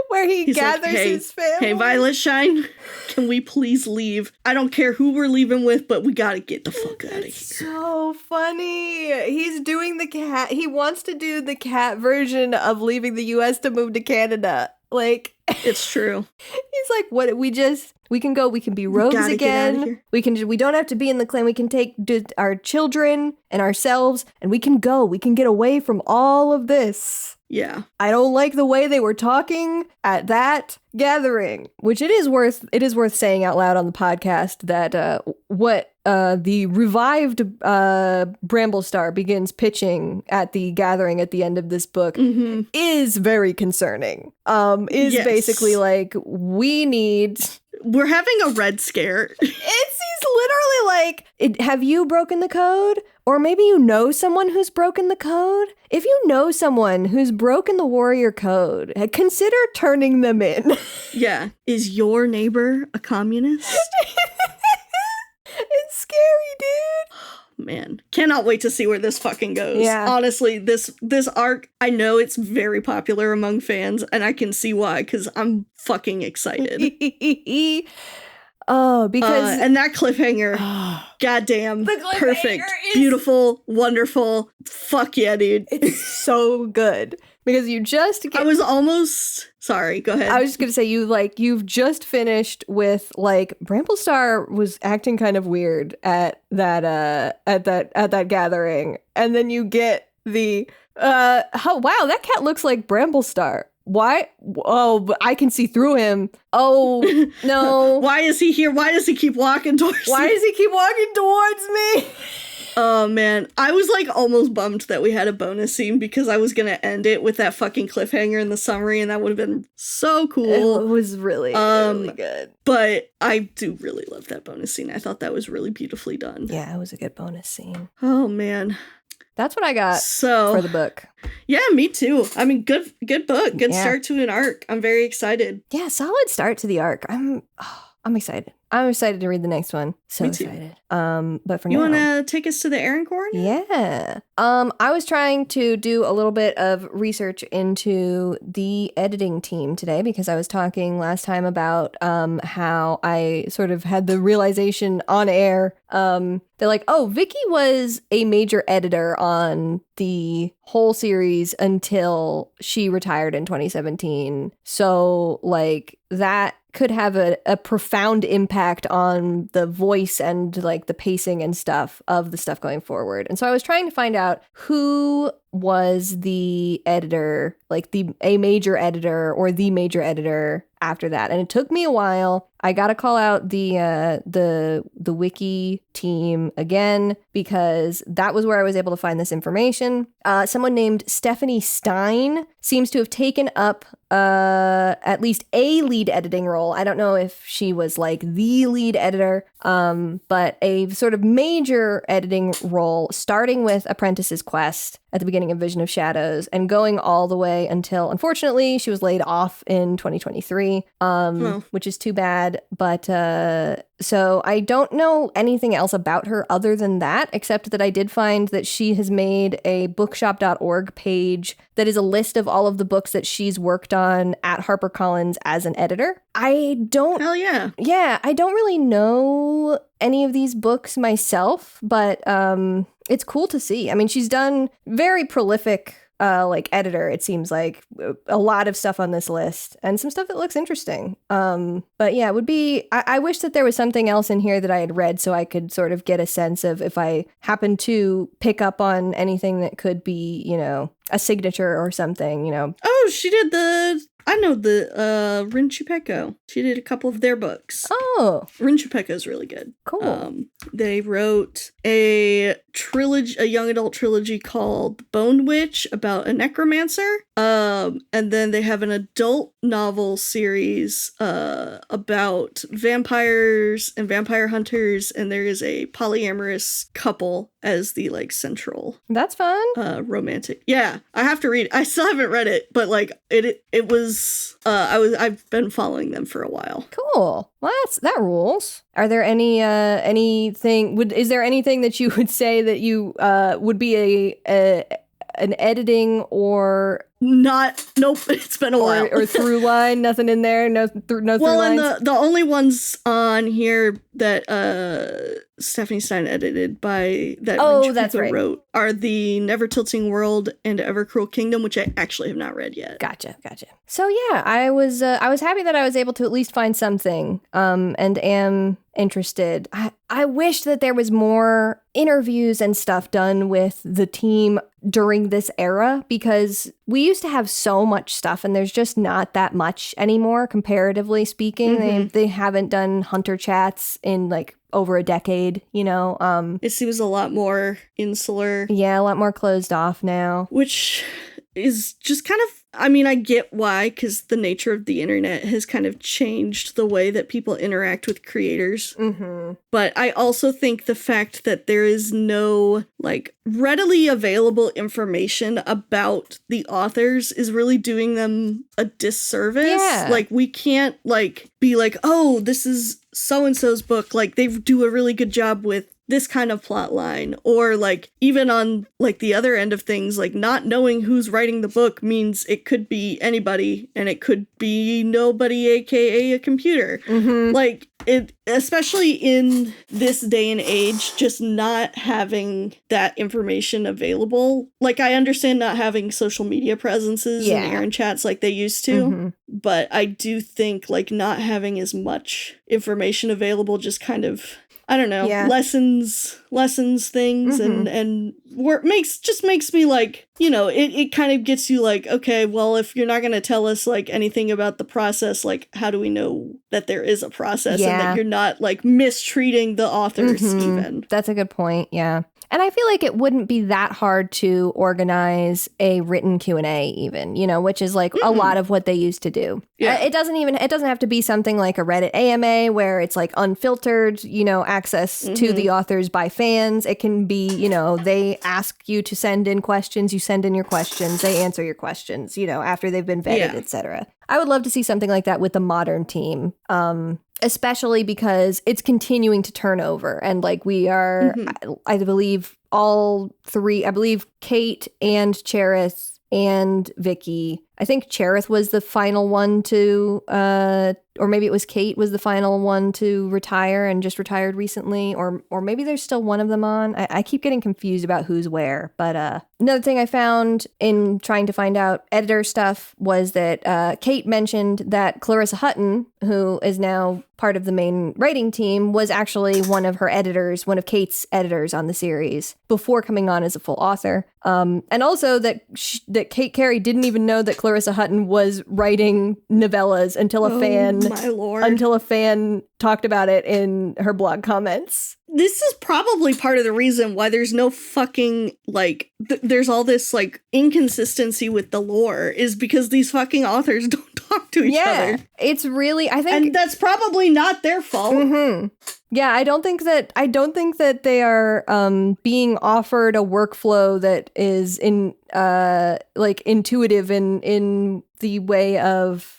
B: where he gathers like, his family.
A: Hey, Violet Shine, can we please leave? I don't care who we're leaving with, but we gotta get the fuck out of here.
B: So funny. He's doing the cat. He wants to do the cat version of leaving the U.S. to move to Canada. Like,
A: it's true.
B: He's like, what? We can go. We can be rogues again. We don't have to be in the clan. We can take our children and ourselves, and we can go. We can get away from all of this.
A: Yeah.
B: I don't like the way they were talking at that gathering, which it is worth saying out loud on the podcast that what the revived Bramblestar begins pitching at the gathering at the end of this book is very concerning. Yes. Basically like, we're having a red scare. He's literally like, have you broken the code? Or maybe you know someone who's broken the code? if you know someone who's broken the warrior code, consider turning them in.
A: Yeah. Is your neighbor a communist?
B: It's scary, dude.
A: Man, cannot wait to see where this fucking goes.
B: Yeah.
A: Honestly, this arc, I know it's very popular among fans, and I can see why, because I'm fucking excited.
B: Oh, because
A: and that cliffhanger, goddamn, perfect, beautiful, wonderful. Fuck yeah, dude.
B: It's so good. Because you just
A: I was almost sorry, go ahead.
B: I was just gonna say you've just finished with Bramblestar was acting kind of weird at that gathering, and then you get the wow, that cat looks like Bramblestar. Why? Oh, but I can see through him. Oh, no.
A: Why is he here? Why does he keep walking towards me?
B: Why does he keep walking towards me?
A: Oh, man. I was almost bummed that we had a bonus scene because I was going to end it with that fucking cliffhanger in the summary, and that would have been so cool.
B: It was really, really good.
A: But I do really love that bonus scene. I thought that was really beautifully done.
B: Yeah, it was a good bonus scene.
A: Oh, man.
B: That's what I got for the book.
A: Yeah, me too. I mean, good book. Good start to an arc. I'm very excited.
B: Yeah, solid start to the arc. I'm excited. I'm excited to read the next one. So excited. But for now,
A: you want to take us to the Erin Corner?
B: Yeah. I was trying to do a little bit of research into the editing team today because I was talking last time about how I sort of had the realization on air. They're like, oh, Vicky was a major editor on the whole series until she retired in 2017. So that could have a profound impact on the voice and the pacing and stuff of the stuff going forward. And so I was trying to find out who was the editor, a major editor or the major editor after that. And it took me a while. I got to call out the wiki team again because that was where I was able to find this information. Someone named Stephanie Stein seems to have taken up at least a lead editing role. I don't know if she was the lead editor, but a sort of major editing role, starting with Apprentice's Quest at the beginning of Vision of Shadows and going all the way until, unfortunately, she was laid off in 2023, which is too bad. But so I don't know anything else about her other than that, except that I did find that she has made a bookshop.org page that is a list of all of the books that she's worked on at HarperCollins as an editor. Hell yeah. Yeah, I don't really know any of these books myself, but it's cool to see. I mean, she's done very prolific editor, it seems like, a lot of stuff on this list and some stuff that looks interesting. But yeah, it would be, I wish that there was something else in here that I had read so I could sort of get a sense of if I happen to pick up on anything that could be, a signature or something,
A: Oh, she did the Rin Chupeco. She did a couple of their books.
B: Oh.
A: Rin Chupeco is really good.
B: Cool.
A: They wrote a young adult trilogy called Bone Witch about a necromancer. And then they have an adult novel series about vampires and vampire hunters, and there is a polyamorous couple as the central.
B: That's fun.
A: Romantic. Yeah, I have to read it. I still haven't read it, but it was I've been following them for a while.
B: Cool. Well, that rules. Are there is there anything that you would say that you would be an editing or
A: nope, it's been a while.
B: Or through line, nothing in there, no through lines? Well,
A: and the only ones on here that Stephanie Stein edited by that
B: that's right.
A: wrote are the Never Tilting World and Ever Cruel Kingdom, which I actually have not read yet.
B: Gotcha. So yeah, I was happy that I was able to at least find something, and am interested. I wish that there was more interviews and stuff done with the team during this era, because we used to have so much stuff and there's just not that much anymore, comparatively speaking. Mm-hmm. They haven't done Hunter chats in over a decade, It
A: seems a lot more insular.
B: Yeah, a lot more closed off now.
A: Which is just kind of I mean, I get why, because the nature of the internet has kind of changed the way that people interact with creators.
B: Mm-hmm.
A: But I also think the fact that there is no, like, readily available information about the authors is really doing them a disservice.
B: Yeah.
A: Like, we can't, like, be like, oh, this is so-and-so's book. Like, they do a really good job with this kind of plot line. Or, like, even on, like, the other end of things, like, not knowing who's writing the book means it could be anybody, and it could be nobody, aka a computer.
B: Mm-hmm.
A: Like, it, especially in this day and age, just not having that information available. Like, I understand not having social media presences and Erin chats like they used to, but I do think, like, not having as much information available just kind of, I don't know, lessens things and makes me like, you know, it kind of gets you like, okay, well, if you're not going to tell us like anything about the process, like, how do we know that there is a process and that you're not like mistreating the authors even?
B: That's a good point. Yeah. And I feel like it wouldn't be that hard to organize a written Q&A even, you know, which is like a lot of what they used to do. Yeah. It doesn't have to be something like a Reddit AMA where it's like unfiltered, you know, access to the authors by fans. It can be, you know, they ask you to send in questions, you send in your questions, they answer your questions, you know, after they've been vetted, etc. I would love to see something like that with the modern team. Especially because it's continuing to turn over. And like we are, I believe all three, I believe Kate and Cherith and Vicky. I think Cherith was the final one to, or maybe it was Kate was the final one to retire and just retired recently. Or maybe there's still one of them on. I keep getting confused about who's where. But another thing I found in trying to find out editor stuff was that Kate mentioned that Clarissa Hutton, who is now part of the main writing team, was actually one of her editors, one of Kate's editors on the series before coming on as a full author. And also that that Kate Carey didn't even know that Clarissa Hutton was writing novellas until a fan talked about it in her blog comments.
A: This is probably part of the reason why there's no fucking, like, there's all this, like, inconsistency with the lore, is because these fucking authors don't talk to each other.
B: It's really, I think...
A: And that's probably not their fault.
B: Yeah, I don't think that they are being offered a workflow that is like intuitive in the way of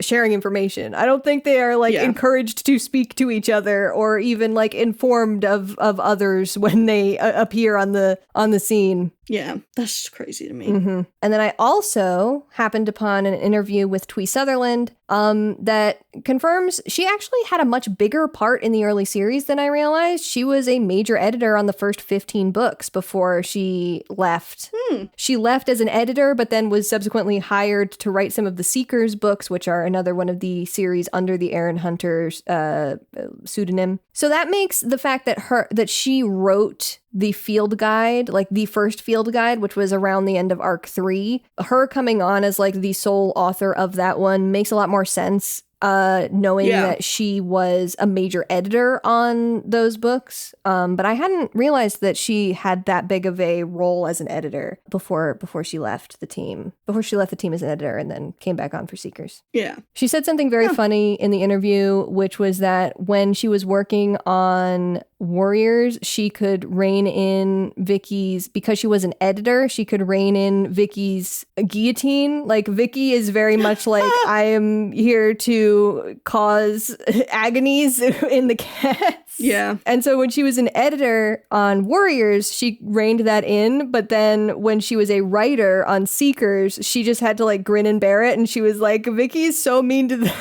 B: sharing information. I don't think they are like encouraged to speak to each other or even like informed of others when they appear on the scene.
A: Yeah, that's just crazy to me.
B: And then I also happened upon an interview with Twee Sutherland that confirms she actually had a much bigger part in the early series than I realized. She was a major editor on the first 15 books before she left. She left as an editor, but then was subsequently hired to write some of the Seekers books, which are another one of the series under the Erin Hunter's pseudonym. So that makes the fact that she wrote the field guide, like the first field guide, which was around the end of arc 3, her coming on as like the sole author of that one makes a lot more sense. Knowing that she was a major editor on those books. But I hadn't realized that she had that big of a role as an editor before she left the team. Before she left the team as an editor and then came back on for Seekers. Yeah. She said something very funny in the interview, which was that when she was working on Warriors, she could rein in Vicky's, because she was an editor, she could rein in Vicky's guillotine. Like, Vicky is very much like, I am here to cause agonies in the cats. Yeah. And so when she was an editor on Warriors, she reined that in. But then when she was a writer on Seekers, she just had to like grin and bear it. And she was like, Vicky's so mean to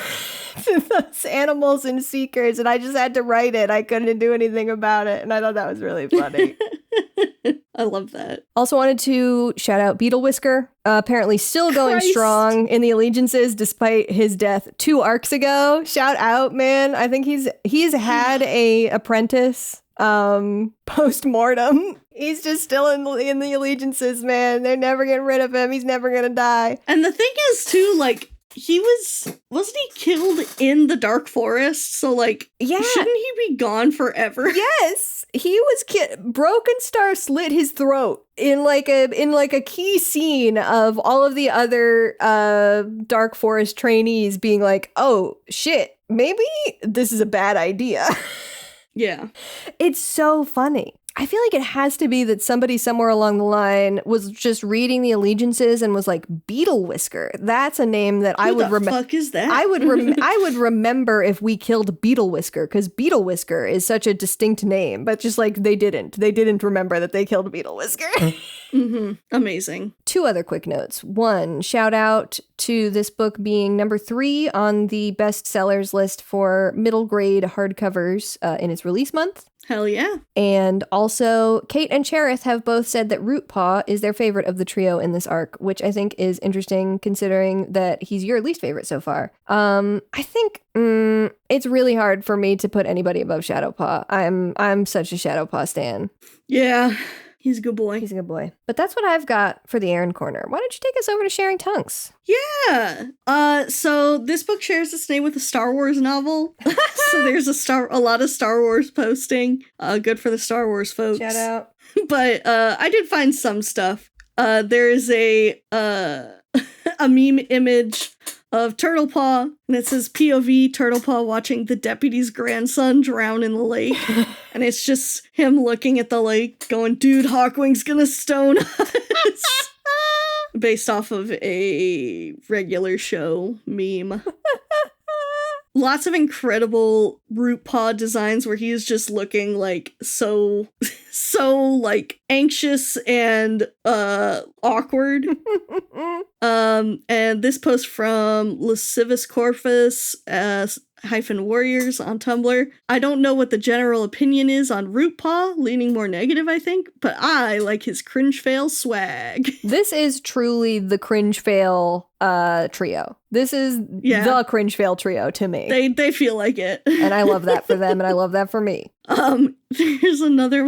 B: those animals in Seekers, and I just had to write it. I couldn't do anything about it. And I thought that was really funny.
A: I love that. Also
B: wanted to shout out Beetle Whisker. Apparently still going strong in the allegiances despite his death 2 arcs ago. Shout out, man. I think he's had a apprentice post-mortem. He's just still in the allegiances, man. They're never getting rid of him. He's never gonna die.
A: And the thing is, too, like, wasn't he killed in the Dark Forest? So, like,
B: Yeah.
A: shouldn't he be gone forever?
B: Yes, he was Broken Star slit his throat in like a key scene of all of the other Dark Forest trainees being like, "Oh shit, maybe this is a bad idea."
A: Yeah.
B: It's so funny. I feel like it has to be that somebody somewhere along the line was just reading the allegiances and was like, Beetle Whisker. That's a name that I would remember.
A: What the fuck is that?
B: I would remember if we killed Beetle Whisker, because Beetle Whisker is such a distinct name, but just like they didn't remember that they killed Beetle Whisker.
A: Mm-hmm. Amazing.
B: 2 other quick notes. 1, shout out to this book being number 3 on the bestsellers list for middle grade hardcovers in its release month.
A: Hell yeah.
B: And also, Kate and Cherith have both said that Root Paw is their favorite of the trio in this arc, which I think is interesting considering that he's your least favorite so far. I think it's really hard for me to put anybody above Shadowpaw. I'm such a Shadowpaw stan.
A: Yeah. He's a good boy.
B: He's a good boy. But that's what I've got for the Erin Corner. Why don't you take us over to Sharing Tongues?
A: Yeah. So this book shares its name with a Star Wars novel. So there's a lot of Star Wars posting. Good for the Star Wars folks.
B: Shout out.
A: But I did find some stuff. There is a meme image of Turtlepaw, and it says POV Turtlepaw watching the deputy's grandson drown in the lake. And it's just him looking at the lake going, dude, Hawkwing's gonna stone us. Based off of a regular show meme. Lots of incredible Root Paw designs where he is just looking like so like anxious and awkward. And this post from Lascivious Corpus -warriors on Tumblr. I don't know what the general opinion is on Root Paw, leaning more negative, I think, but I like his cringe fail swag.
B: This is truly the cringe fail trio. This is the cringe fail trio to me.
A: They feel like it.
B: And I love that for them, and I love that for me.
A: There's another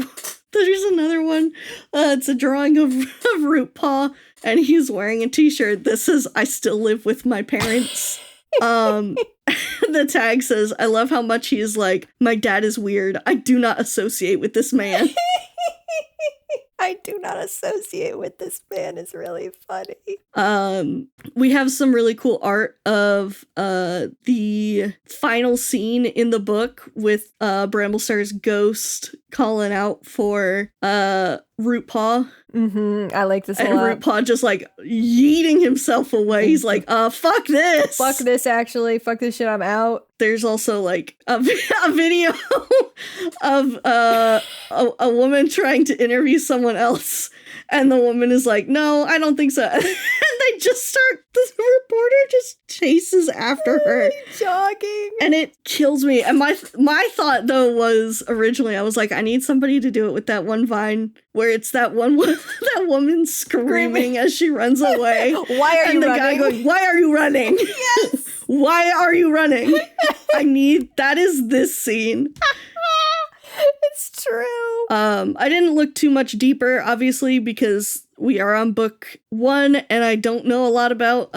A: one. It's a drawing of Root Paw, and he's wearing a t-shirt that says, I still live with my parents. The tag says, I love how much he is like, my dad is weird. I do not associate with this man.
B: I do not associate with this man is really funny.
A: We have some really cool art of the final scene in the book with Bramblestar's ghost calling out for Root Paw.
B: I like this a lot.
A: And Root Paw just like yeeting himself away. He's like, fuck this.
B: Fuck this, actually. Fuck this shit, I'm out.
A: There's also like a video of a woman trying to interview someone else. And the woman is like, no, I don't think so. And they just start, the reporter just chases after her.
B: Jogging.
A: And it kills me. And my thought, though, was originally, I was like, I need somebody to do it with that one Vine where it's that woman screaming as she runs away.
B: Why are you running?
A: And the guy going, why are you running?
B: Yes.
A: Why are you running? That is this scene.
B: It's true.
A: I didn't look too much deeper, obviously, because we are on book 1, and I don't know a lot about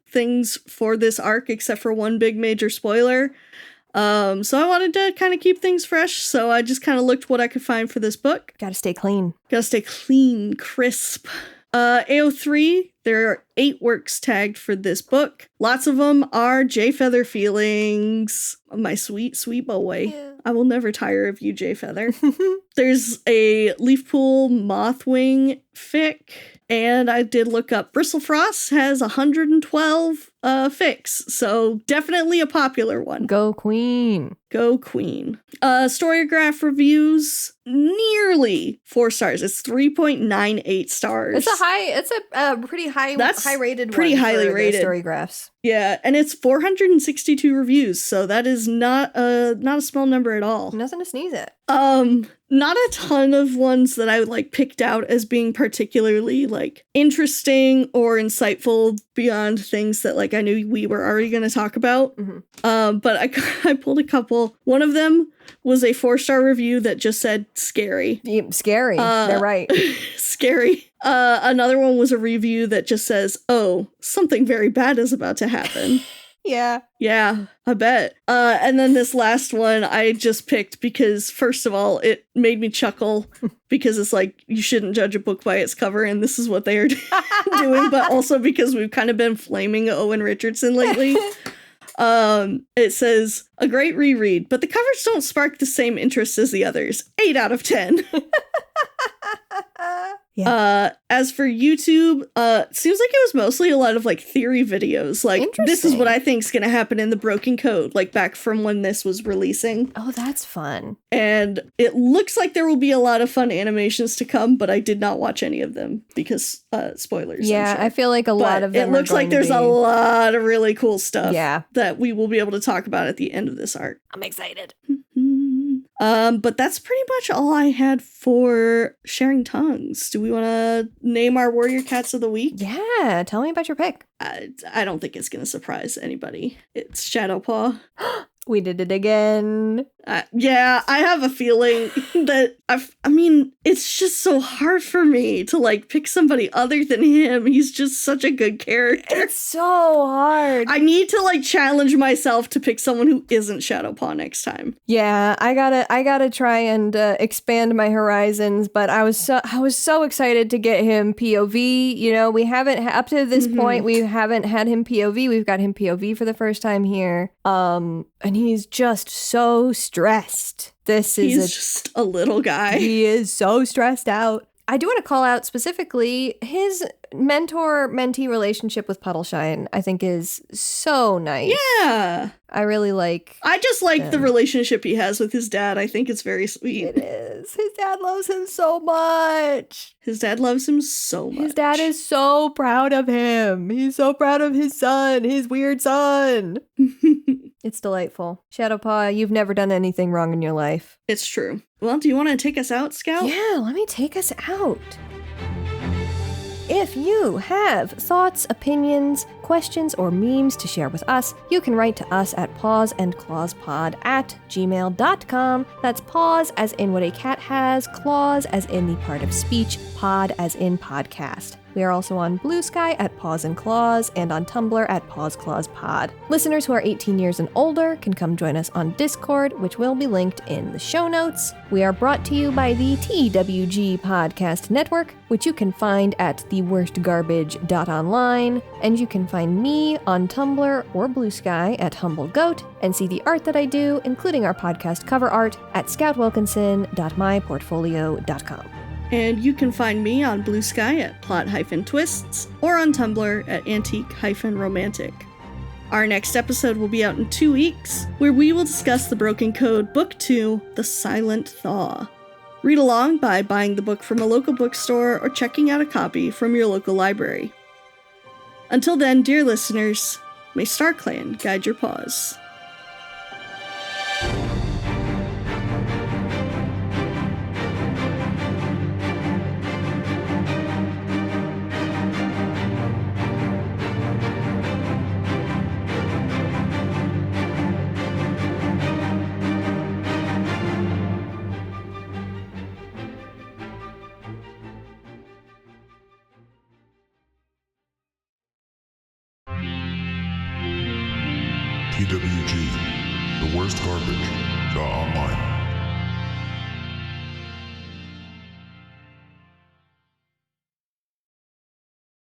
A: things for this arc, except for one big major spoiler. So I wanted to kind of keep things fresh, so I just kind of looked what I could find for this book.
B: Gotta stay clean.
A: Gotta stay clean, crisp. AO3, there are 8 works tagged for this book. Lots of them are J Feather feelings. My sweet, sweet boy. Yeah. I will never tire of you, J Feather. There's a Leafpool Mothwing fic, and I did look up Bristlefrost has 112 fics, so definitely a popular one.
B: Go Queen.
A: Go Queen. Storygraph reviews, nearly 4 stars. It's 3.98 stars.
B: It's a pretty high rated
A: pretty
B: one
A: highly
B: for
A: rated.
B: Storygraphs.
A: Yeah, and it's 462 reviews, so that is not a small number at all.
B: Nothing to sneeze at.
A: Not a ton of ones that I like picked out as being particularly like interesting or insightful beyond things that like I knew we were already going to talk about. But I pulled a couple. One of them was a 4-star review that just said scary.
B: Scary. They're right.
A: Scary. Another one was a review that just says, oh, something very bad is about to happen.
B: Yeah.
A: Yeah, I bet. And then this last one I just picked because, first of all, it made me chuckle because it's like, you shouldn't judge a book by its cover, and this is what they are doing, but also because we've kind of been flaming Owen Richardson lately. It says, a great reread, but the covers don't spark the same interest as the others. 8 out of 10.
B: Yeah.
A: As for YouTube, seems like it was mostly a lot of like theory videos. Like, this is what I think is going to happen in the Broken Code, like back from when this was releasing.
B: Oh, that's fun.
A: And it looks like there will be a lot of fun animations to come, but I did not watch any of them because spoilers.
B: Yeah, I feel like a lot of them.
A: It looks like there's a lot of really cool stuff.
B: Yeah.
A: That we will be able to talk about at the end of this arc.
B: I'm excited.
A: But that's pretty much all I had for sharing tongues. Do we want to name our warrior cats of the week?
B: Yeah, tell me about your pick.
A: I don't think it's going to surprise anybody. It's Shadowpaw.
B: We did it again.
A: Yeah, I have a feeling that I mean, it's just so hard for me to like pick somebody other than him. He's just such a good character.
B: It's so hard.
A: I need to like challenge myself to pick someone who isn't Shadowpaw next time.
B: Yeah, I gotta try and expand my horizons. But I was so excited to get him POV. You know, we haven't up to this point we haven't had him POV. We've got him POV for the first time here. And he's just so stressed. He's
A: just a little guy.
B: He is so stressed out. I do want to call out specifically his mentor-mentee relationship with Puddleshine, I think is so nice.
A: Yeah.
B: I
A: just like the relationship he has with his dad. I think it's very sweet.
B: It is. His dad loves him so much.
A: His dad loves him so much.
B: His dad is so proud of him. He's so proud of his son, his weird son. It's delightful. Shadowpaw, you've never done anything wrong in your life.
A: It's true. Well, do you want to take us out, Scout?
B: Yeah, let me take us out. If you have thoughts, opinions, questions, or memes to share with us, you can write to us at pawsandclawspod@gmail.com. That's paws as in what a cat has, claws as in the part of speech, pod as in podcast. We are also on Blue Sky at Paws and Claws and on Tumblr at Paws Clause Pod. Listeners who are 18 years and older can come join us on Discord, which will be linked in the show notes. We are brought to you by the TWG Podcast Network, which you can find at theworstgarbage.online, and you can find me on Tumblr or Blue Sky at HumbleGoat and see the art that I do, including our podcast cover art, at scoutwilkinson.myportfolio.com.
A: And you can find me on Blue Sky at plot-twists or on Tumblr at antique-romantic. Our next episode will be out in 2 weeks, where we will discuss The Broken Code Book 2, The Silent Thaw. Read along by buying the book from a local bookstore or checking out a copy from your local library. Until then, dear listeners, may StarClan guide your paws.
C: TWG, the worst garbage.